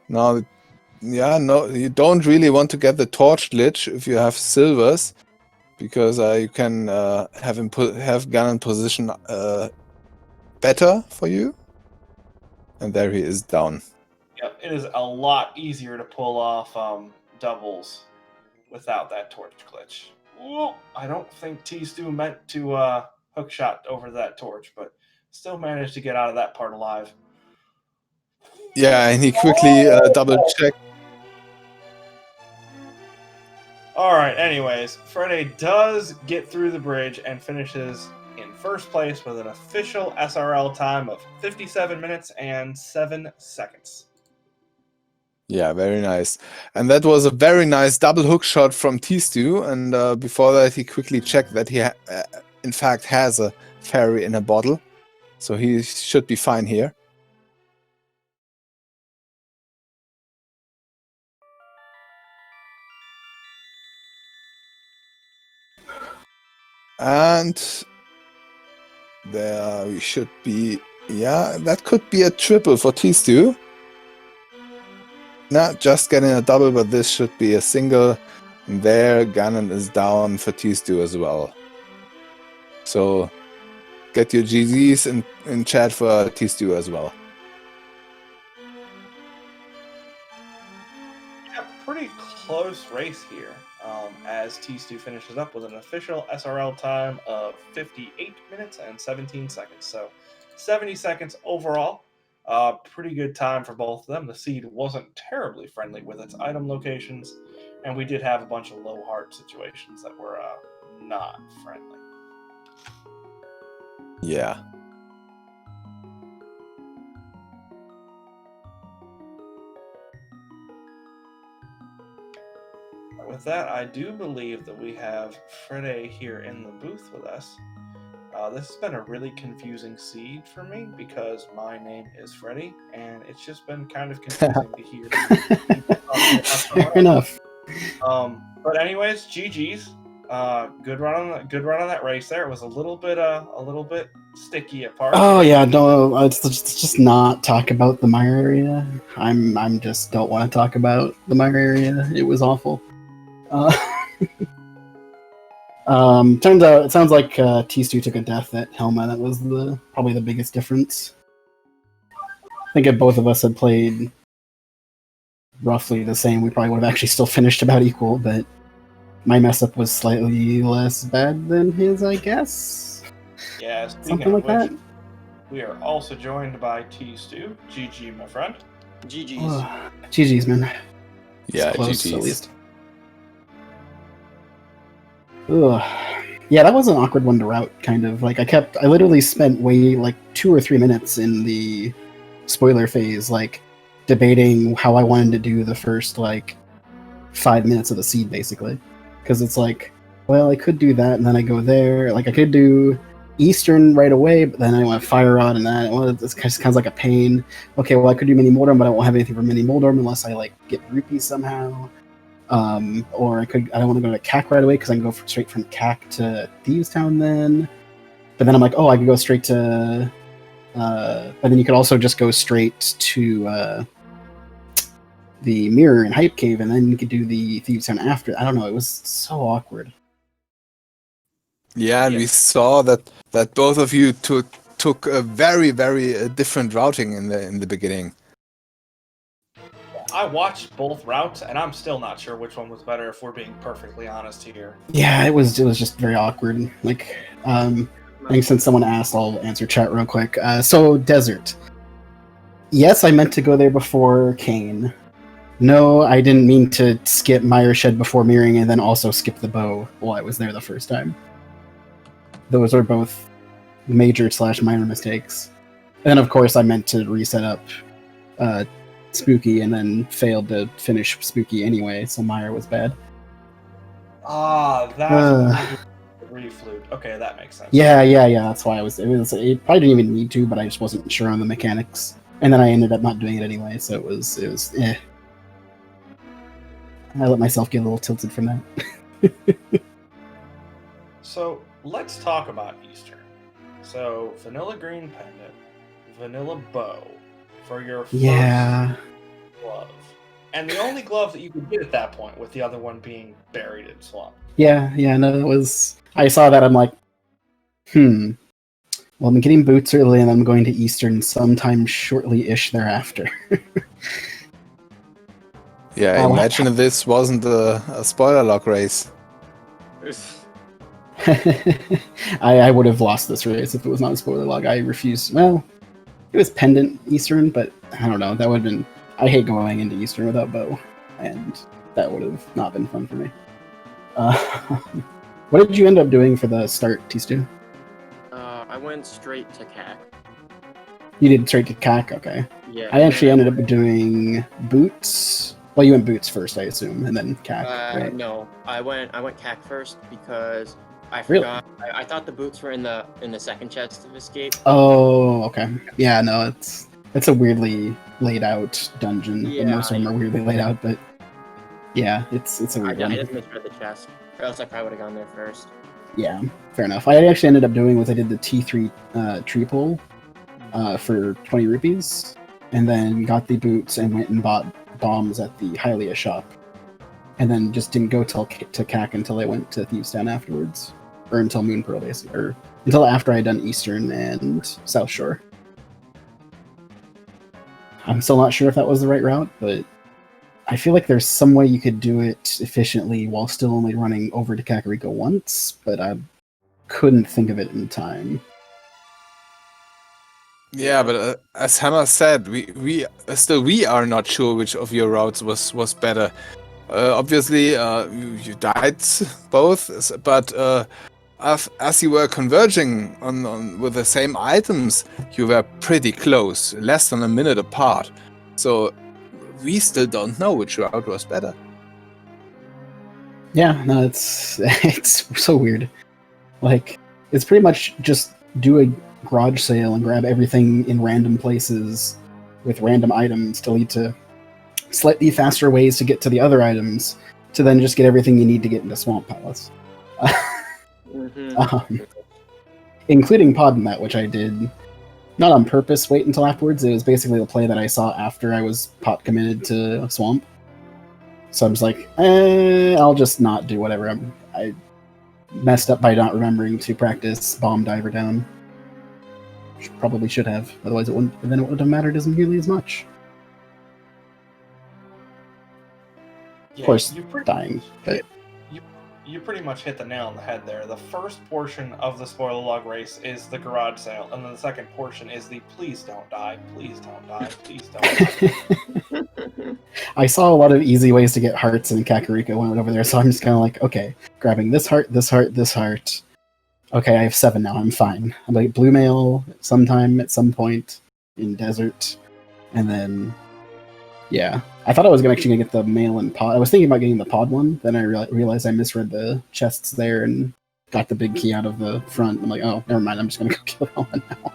Now, yeah, no, you don't really want to get the torch glitch if you have silvers, because you can have Ganon position better for you. And there he is down. Yep, it is a lot easier to pull off doubles without that torch glitch. Ooh, I don't think tstew meant to hookshot over that torch, but still managed to get out of that part alive. Yeah, and he quickly double-checked. Alright, anyways, Freddeh does get through the bridge and finishes in first place with an official SRL time of 57 minutes and 7 seconds. Yeah, very nice. And that was a very nice double hook shot from tstew. And before that, he quickly checked that he, in fact, has a fairy in a bottle. So he should be fine here. And there we should be. Yeah, that could be a triple for tstew. Not just getting a double, but this should be a single. And there, Ganon is down for tstew as well. So get your GGs in chat for tstew as well. Yeah, pretty close race here. As tstew finishes up with an official SRL time of 58 minutes and 17 seconds. So 70 seconds overall. Pretty good time for both of them. The seed wasn't terribly friendly with its item locations, and we did have a bunch of low heart situations that were not friendly. Yeah. With that, I do believe that we have Freddeh here in the booth with us. This has been a really confusing seed for me because my name is Freddeh, and it's just been kind of confusing to hear. Fair enough. But anyways, GG's. Good run on that race there. It was a little bit sticky at parts. Oh yeah, don't. Let's just not talk about the mire area. I'm just don't want to talk about the mire area. It was awful. It sounds like tstew took a death at Helma. That was probably the biggest difference. I think if both of us had played roughly the same, we probably would have actually still finished about equal, but my mess up was slightly less bad than his, I guess. Yeah, something like that. We are also joined by tstew. GG, my friend. GG's. GG's, man. Yeah, close at GG's. least. Ugh. Yeah, that was an awkward one to route, kind of. Like, I literally spent like 2 or 3 minutes in the spoiler phase, like, debating how I wanted to do the first, like, 5 minutes of the seed, basically. Because it's like, well, I could do that, and then I go there. Like, I could do Eastern right away, but then I want Fire Rod, and then, well, it's just kind of like a pain. Okay, well, I could do Mini Moldorm, but I won't have anything for Mini Moldorm unless I, like, get rupees somehow. Or I don't want to go to CAC right away because I can go straight from CAC to Thieves Town then. But then I'm like, oh, I could go straight to. But then you could also just go straight to the Mirror and Hype Cave, and then you could do the Thieves Town after. I don't know. It was so awkward. Yeah, and we saw that both of you took a very different routing in the beginning. I watched both routes, and I'm still not sure which one was better. If we're being perfectly honest here. Yeah, it was just very awkward. Like, I think since someone asked, I'll answer chat real quick. So Desert. Yes, I meant to go there before Kane. No, I didn't mean to skip Mire Shed before Mirroring and then also skip the bow while I was there the first time. Those are both major/minor mistakes. And then, of course, I meant to reset up Spooky and then failed to finish Spooky anyway, so Mire was bad. Ah, that's reflute. Okay, that makes sense. Yeah. That's why it probably didn't even need to, but I just wasn't sure on the mechanics. And then I ended up not doing it anyway, so it was eh. I let myself get a little tilted from that. So let's talk about Eastern. So vanilla green pendant, vanilla bow for your first glove. And the only glove that you could get at that point, with the other one being buried in swamp. Yeah, no, it was. I saw that. I'm like, well, I'm getting boots early, and I'm going to Eastern sometime shortly-ish thereafter. Yeah, imagine if this wasn't a spoiler lock race. I would have lost this race if it was not a spoiler log. I refused. Well, it was pendant Eastern, but I don't know. That would have been. I hate going into Eastern without bow, and that would have not been fun for me. What did you end up doing for the start, tstew? I went straight to CAC. You did straight to CAC? Okay. Yeah. I actually ended up doing boots. Well, you went boots first, I assume, and then CAC, right? No, I went CAC first because I forgot. Really? I thought the boots were in the second chest of escape. Oh, okay. Yeah, no, it's a weirdly laid out dungeon. Yeah, most of them are weirdly laid out, but yeah, it's a weird one. I just misread the chest, or else I probably would have gone there first. Yeah, fair enough. I actually ended up doing was I did the T3 tree pull for 20 rupees, and then got the boots and went and bought bombs at the Hylia shop, and then just didn't go to CAC until I went to Thieves Town afterwards, or until Moon Pearl, basically, or until after I'd done Eastern and South Shore. I'm still not sure if that was the right route, but I feel like there's some way you could do it efficiently while still only running over to Kakariko once, but I couldn't think of it in time. Yeah, but as Hammer said, we are not sure which of your routes was better. Obviously, you died both, but as you were converging on with the same items, you were pretty close, less than a minute apart. So we still don't know which route was better. Yeah, no, it's so weird. Like, it's pretty much just do a garage sale and grab everything in random places with random items to lead to slightly faster ways to get to the other items to then just get everything you need to get into Swamp Palace. Including Podmat, which I did not on purpose wait until afterwards. It was basically the play that I saw after I was pot committed to Swamp. So I was like, I'll just not do whatever. I messed up by not remembering to practice Bomb Diver down. Probably should have, otherwise it wouldn't have mattered as nearly as much. Yeah, of course, dying, but you pretty much hit the nail on the head there. The first portion of the spoiler log race is the garage sale, and then the second portion is the please don't die, please don't die, please don't die. I saw a lot of easy ways to get hearts in Kakariko when I went over there, so I'm just kind of like, okay, grabbing this heart, this heart, this heart. Okay, I have 7 now. I'm fine. I'm like blue mail sometime at some point in desert, and then yeah, I thought I was actually gonna get the mail and pod. I was thinking about getting the pod one. Then I realized I misread the chests there and got the big key out of the front. I'm like, oh, never mind. I'm just gonna go kill Helma now.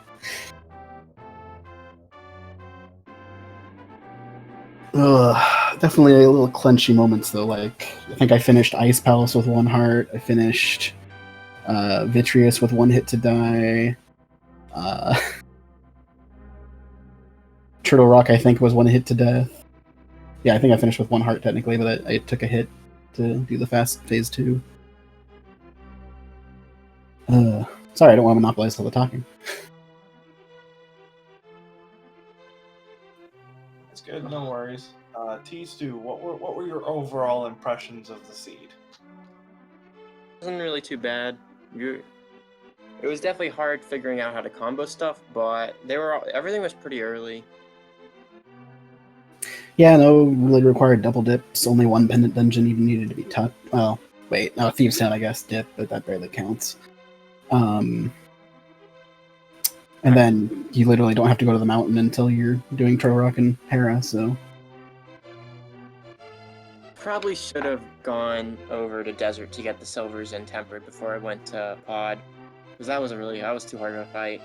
Ugh, definitely a little clenchy moments though. Like I think I finished Ice Palace with 1 heart. I finished Vitreous with 1 hit to die. Turtle Rock I think was 1 hit to death. Yeah, I think I finished with 1 heart technically, but I took a hit to do the fast phase 2. Sorry, I don't want to monopolize all the talking. It's good, no worries. T-Stew, what were your overall impressions of the seed? It wasn't really too bad. It was definitely hard figuring out how to combo stuff, but everything was pretty early. Yeah, no, really required double dips. Only 1 pendant dungeon even needed to be touched. Well, wait, no, Thieves' Town I guess dip, but that barely counts. And then you literally don't have to go to the mountain until you're doing Turtle Rock and Hera, so... Probably should have gone over to Desert to get the Silvers and Tempered before I went to Pod. Because that was too hard of a fight.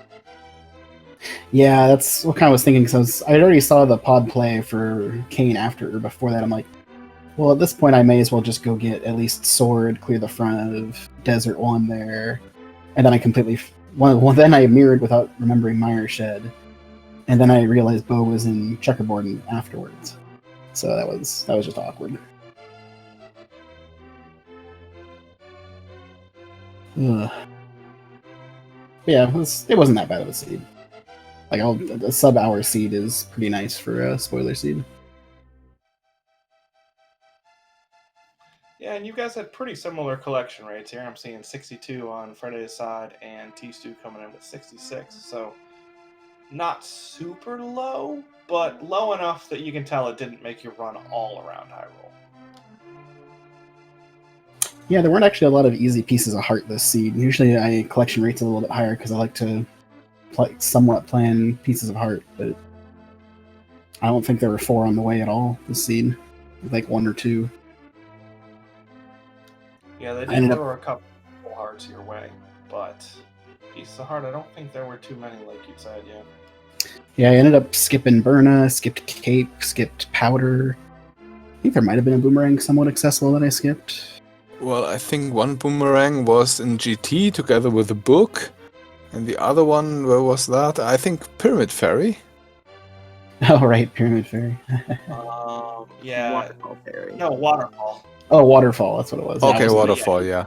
Yeah, that's what kind of was thinking, because I already saw the pod play for Kane before that. I'm like, well, at this point I may as well just go get at least Sword, clear the front of Desert 1 there. And then I completely... Well, then I mirrored without remembering Mire Shed. And then I realized Bo was in Checkerboard afterwards. So that was just awkward. Ugh. But yeah, it wasn't that bad of a seed. Like, a sub-hour seed is pretty nice for a spoiler seed. Yeah, and you guys had pretty similar collection rates here. I'm seeing 62 on Freddeh's side and T-Stew coming in with 66. So not super low, but low enough that you can tell it didn't make you run all around Hyrule. Yeah, there weren't actually a lot of easy pieces of heart this seed. Usually I collection rates a little bit higher because I like to somewhat plan pieces of heart, but I don't think there were 4 on the way at all this seed. Like 1 or 2. Yeah, there were a couple of hearts your way, but pieces of heart, I don't think there were too many, like you said, yeah. Yeah, I ended up skipping Burna, skipped Cape, skipped Powder. I think there might have been a Boomerang somewhat accessible that I skipped. Well, I think 1 boomerang was in GT together with a book, and the other one, where was that? I think Pyramid Fairy. Oh, right, Pyramid Fairy. Yeah. Waterfall Fairy. No, Waterfall. Oh, Waterfall, that's what it was. Okay, Yeah, Waterfall, yeah.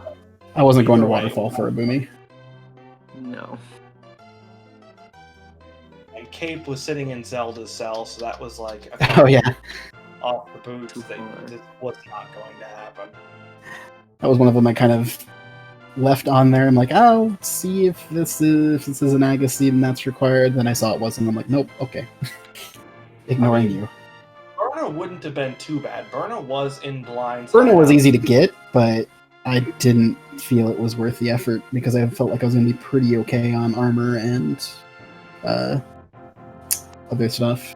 I wasn't going to Either way. Waterfall for a Boomy. No. And Cape was sitting in Zelda's cell, so that was like Oh, yeah. off the boots that this was not going to happen. That was one of them I kind of left on there. I'm like, I'll see if this is an Aga seed and that's required. Then I saw it wasn't. I'm like, nope, okay. Ignoring you. Burna wouldn't have been too bad. Burna was in blind. Burna was easy to get, but I didn't feel it was worth the effort because I felt like I was going to be pretty okay on armor and other stuff.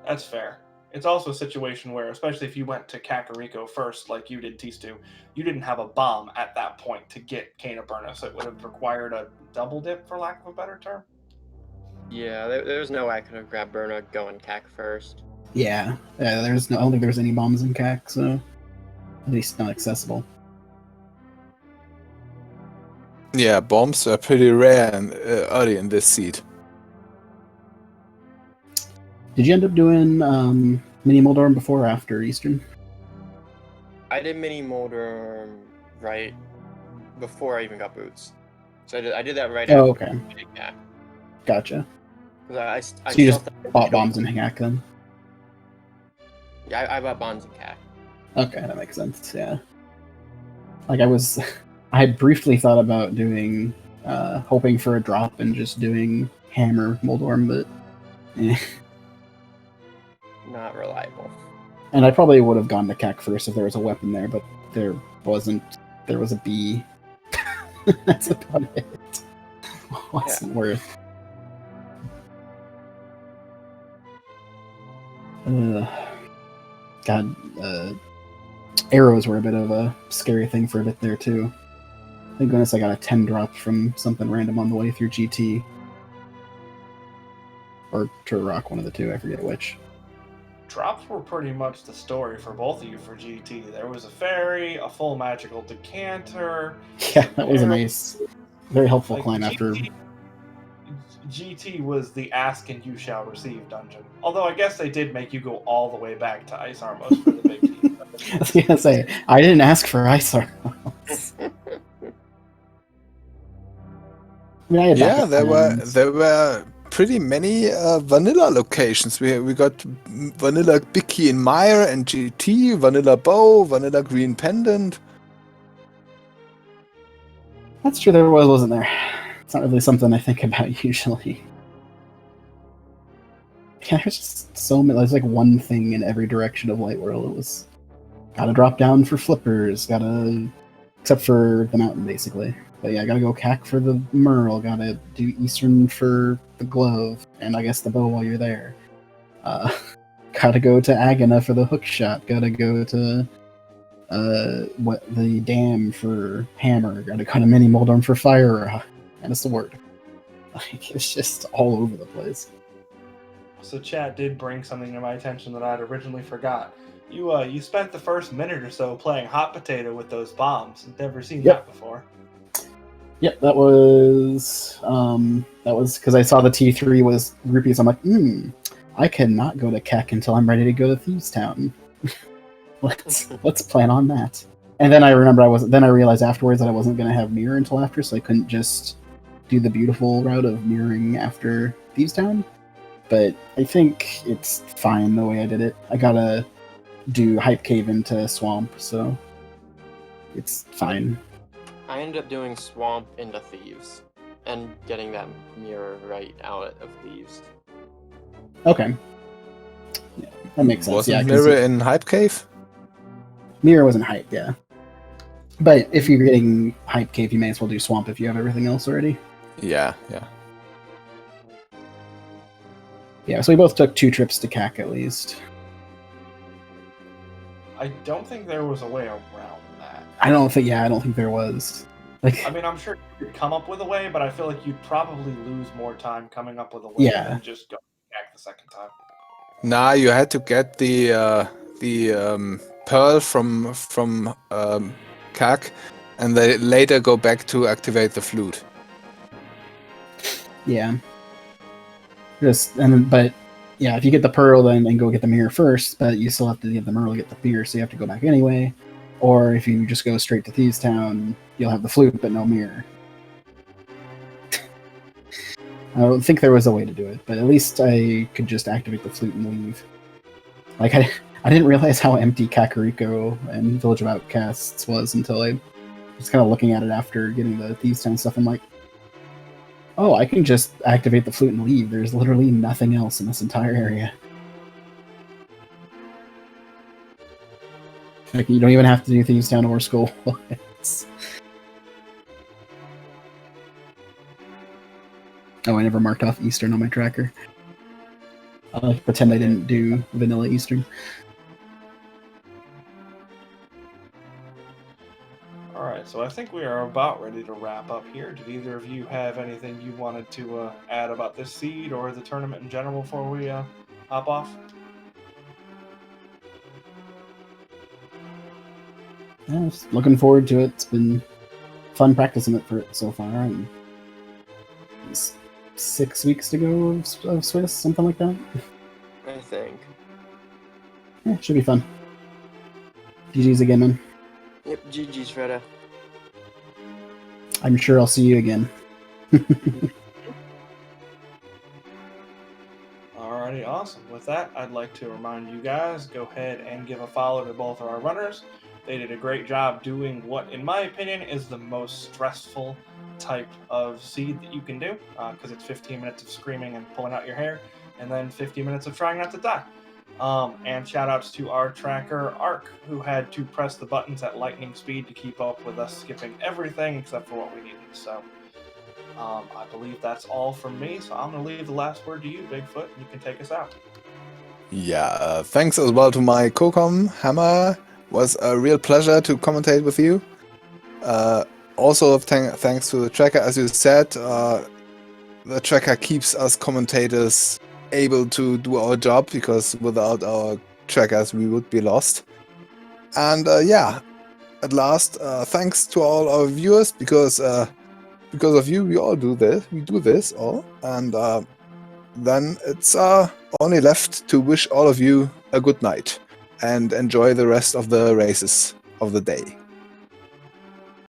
That's fair. It's also a situation where, especially if you went to Kakariko first, like you did, T-Stew, you didn't have a bomb at that point to get Kane of Burna, so it would have required a double dip, for lack of a better term. Yeah, there's no way I could have grabbed Burna going CAC first. Yeah, I don't think there was any bombs in CAC, so at least not accessible. Yeah, bombs are pretty rare and early in this seed. Did you end up doing Mini Moldorm before or after Eastern? I did Mini Moldorm right before I even got boots. So I did that right Oh, after. okay. Yeah. Gotcha. I So you just bought bombs in CAC then? Yeah, I bought bombs in CAC. Okay, that makes sense, yeah. Like I had briefly thought about doing, hoping for a drop and just doing Hammer Moldorm, but Not reliable. And I probably would have gone to CAC first if there was a weapon there, but there wasn't. There was a bee. That's about it. Wasn't worth. God, arrows were a bit of a scary thing for a bit there too. Thank goodness I got a 10 drop from something random on the way through GT. Or Turok, one of the two, I forget which. Drops were pretty much the story for both of you for GT. There was a fairy, a full magical decanter. Yeah, that was a nice, very helpful Like, climb after. GT was the ask and you shall receive dungeon. Although I guess they did make you go all the way back to Ice Armos for the big team. I was gonna say, I didn't ask for Isar. Yeah, there were pretty many vanilla locations. We got vanilla Bicky and Mire and GT, vanilla Bow, vanilla Green Pendant. That's true, there wasn't there? It's not really something I think about usually. Yeah, there's just so many. There's like one thing in every direction of Light World. It was gotta drop down for flippers, except for the mountain basically. But yeah, gotta go CAC for the Merle, gotta do Eastern for the glove, and I guess the bow while you're there. Gotta go to Agana for the hook shot, gotta go to the dam for hammer, gotta go to Mini Moldorm for fire and a sword. Like, it's just all over the place. So chat did bring something to my attention that I'd originally forgot. You spent the first minute or so playing hot potato with those bombs. Never seen that before. Yep, that was because I saw the T3 was rupees. I'm like, I cannot go to CAC until I'm ready to go to Thieves Town. let's plan on that. And then I remember I realized afterwards that I wasn't gonna have mirror until after, so I couldn't just do the beautiful route of mirroring after Thieves Town. But I think it's fine the way I did it. I gotta do Hype Cave into Swamp, so it's fine. I ended up doing Swamp into Thieves and getting that mirror right out of Thieves. Okay. Yeah, that makes sense. Wasn't mirror in Hype Cave? Mirror wasn't Hype, yeah. But if you're getting Hype Cave, you may as well do Swamp if you have everything else already. Yeah. Yeah, so we both took 2 trips to CAC at least. I don't think there was a way around that. I don't think there was. Like, I mean, I'm sure you could come up with a way, but I feel like you'd probably lose more time coming up with a way than just going back the second time. Nah, you had to get the pearl from CAC, and they later go back to activate the flute. Yeah. But yeah, if you get the pearl then and go get the mirror first, but you still have to get the Merle to get the beer, so you have to go back anyway. Or if you just go straight to Thieves Town, you'll have the flute but no mirror. I don't think there was a way to do it, but at least I could just activate the flute and leave. Like, I didn't realize how empty Kakariko and Village of Outcasts was until I was kind of looking at it after getting the Thieves Town stuff. I'm like, oh, I can just activate the flute and leave. There's literally nothing else in this entire area. Like, you don't even have to do Thieves Town or Skull. Oh, I never marked off Eastern on my tracker. I'll pretend I didn't do Vanilla Eastern. Alright, so I think we are about ready to wrap up here. Did either of you have anything you wanted to add about this seed or the tournament in general before we hop off? Yeah, just looking forward to it. It's been fun practicing it for it so far. And it's 6 weeks to go of Swiss, something like that. I think. Yeah, should be fun. GG's again, man. Yep, GG's, Freddeh. I'm sure I'll see you again. Alrighty, awesome. With that, I'd like to remind you guys, go ahead and give a follow to both of our runners. They did a great job doing what, in my opinion, is the most stressful type of seed that you can do, because it's 15 minutes of screaming and pulling out your hair, and then 50 minutes of trying not to die. And shout outs to our tracker, Ark, who had to press the buttons at lightning speed to keep up with us skipping everything except for what we needed. So I believe that's all from me. So I'm going to leave the last word to you, Bigfoot, and you can take us out. Yeah, thanks as well to my co-com, Hammer. Was a real pleasure to commentate with you. Also, thanks to the tracker, as you said, the tracker keeps us commentators able to do our job, because without our trackers we would be lost. And yeah, at last, thanks to all our viewers, because of you we all do this. We do this all, and then it's only left to wish all of you a good night and enjoy the rest of the races of the day.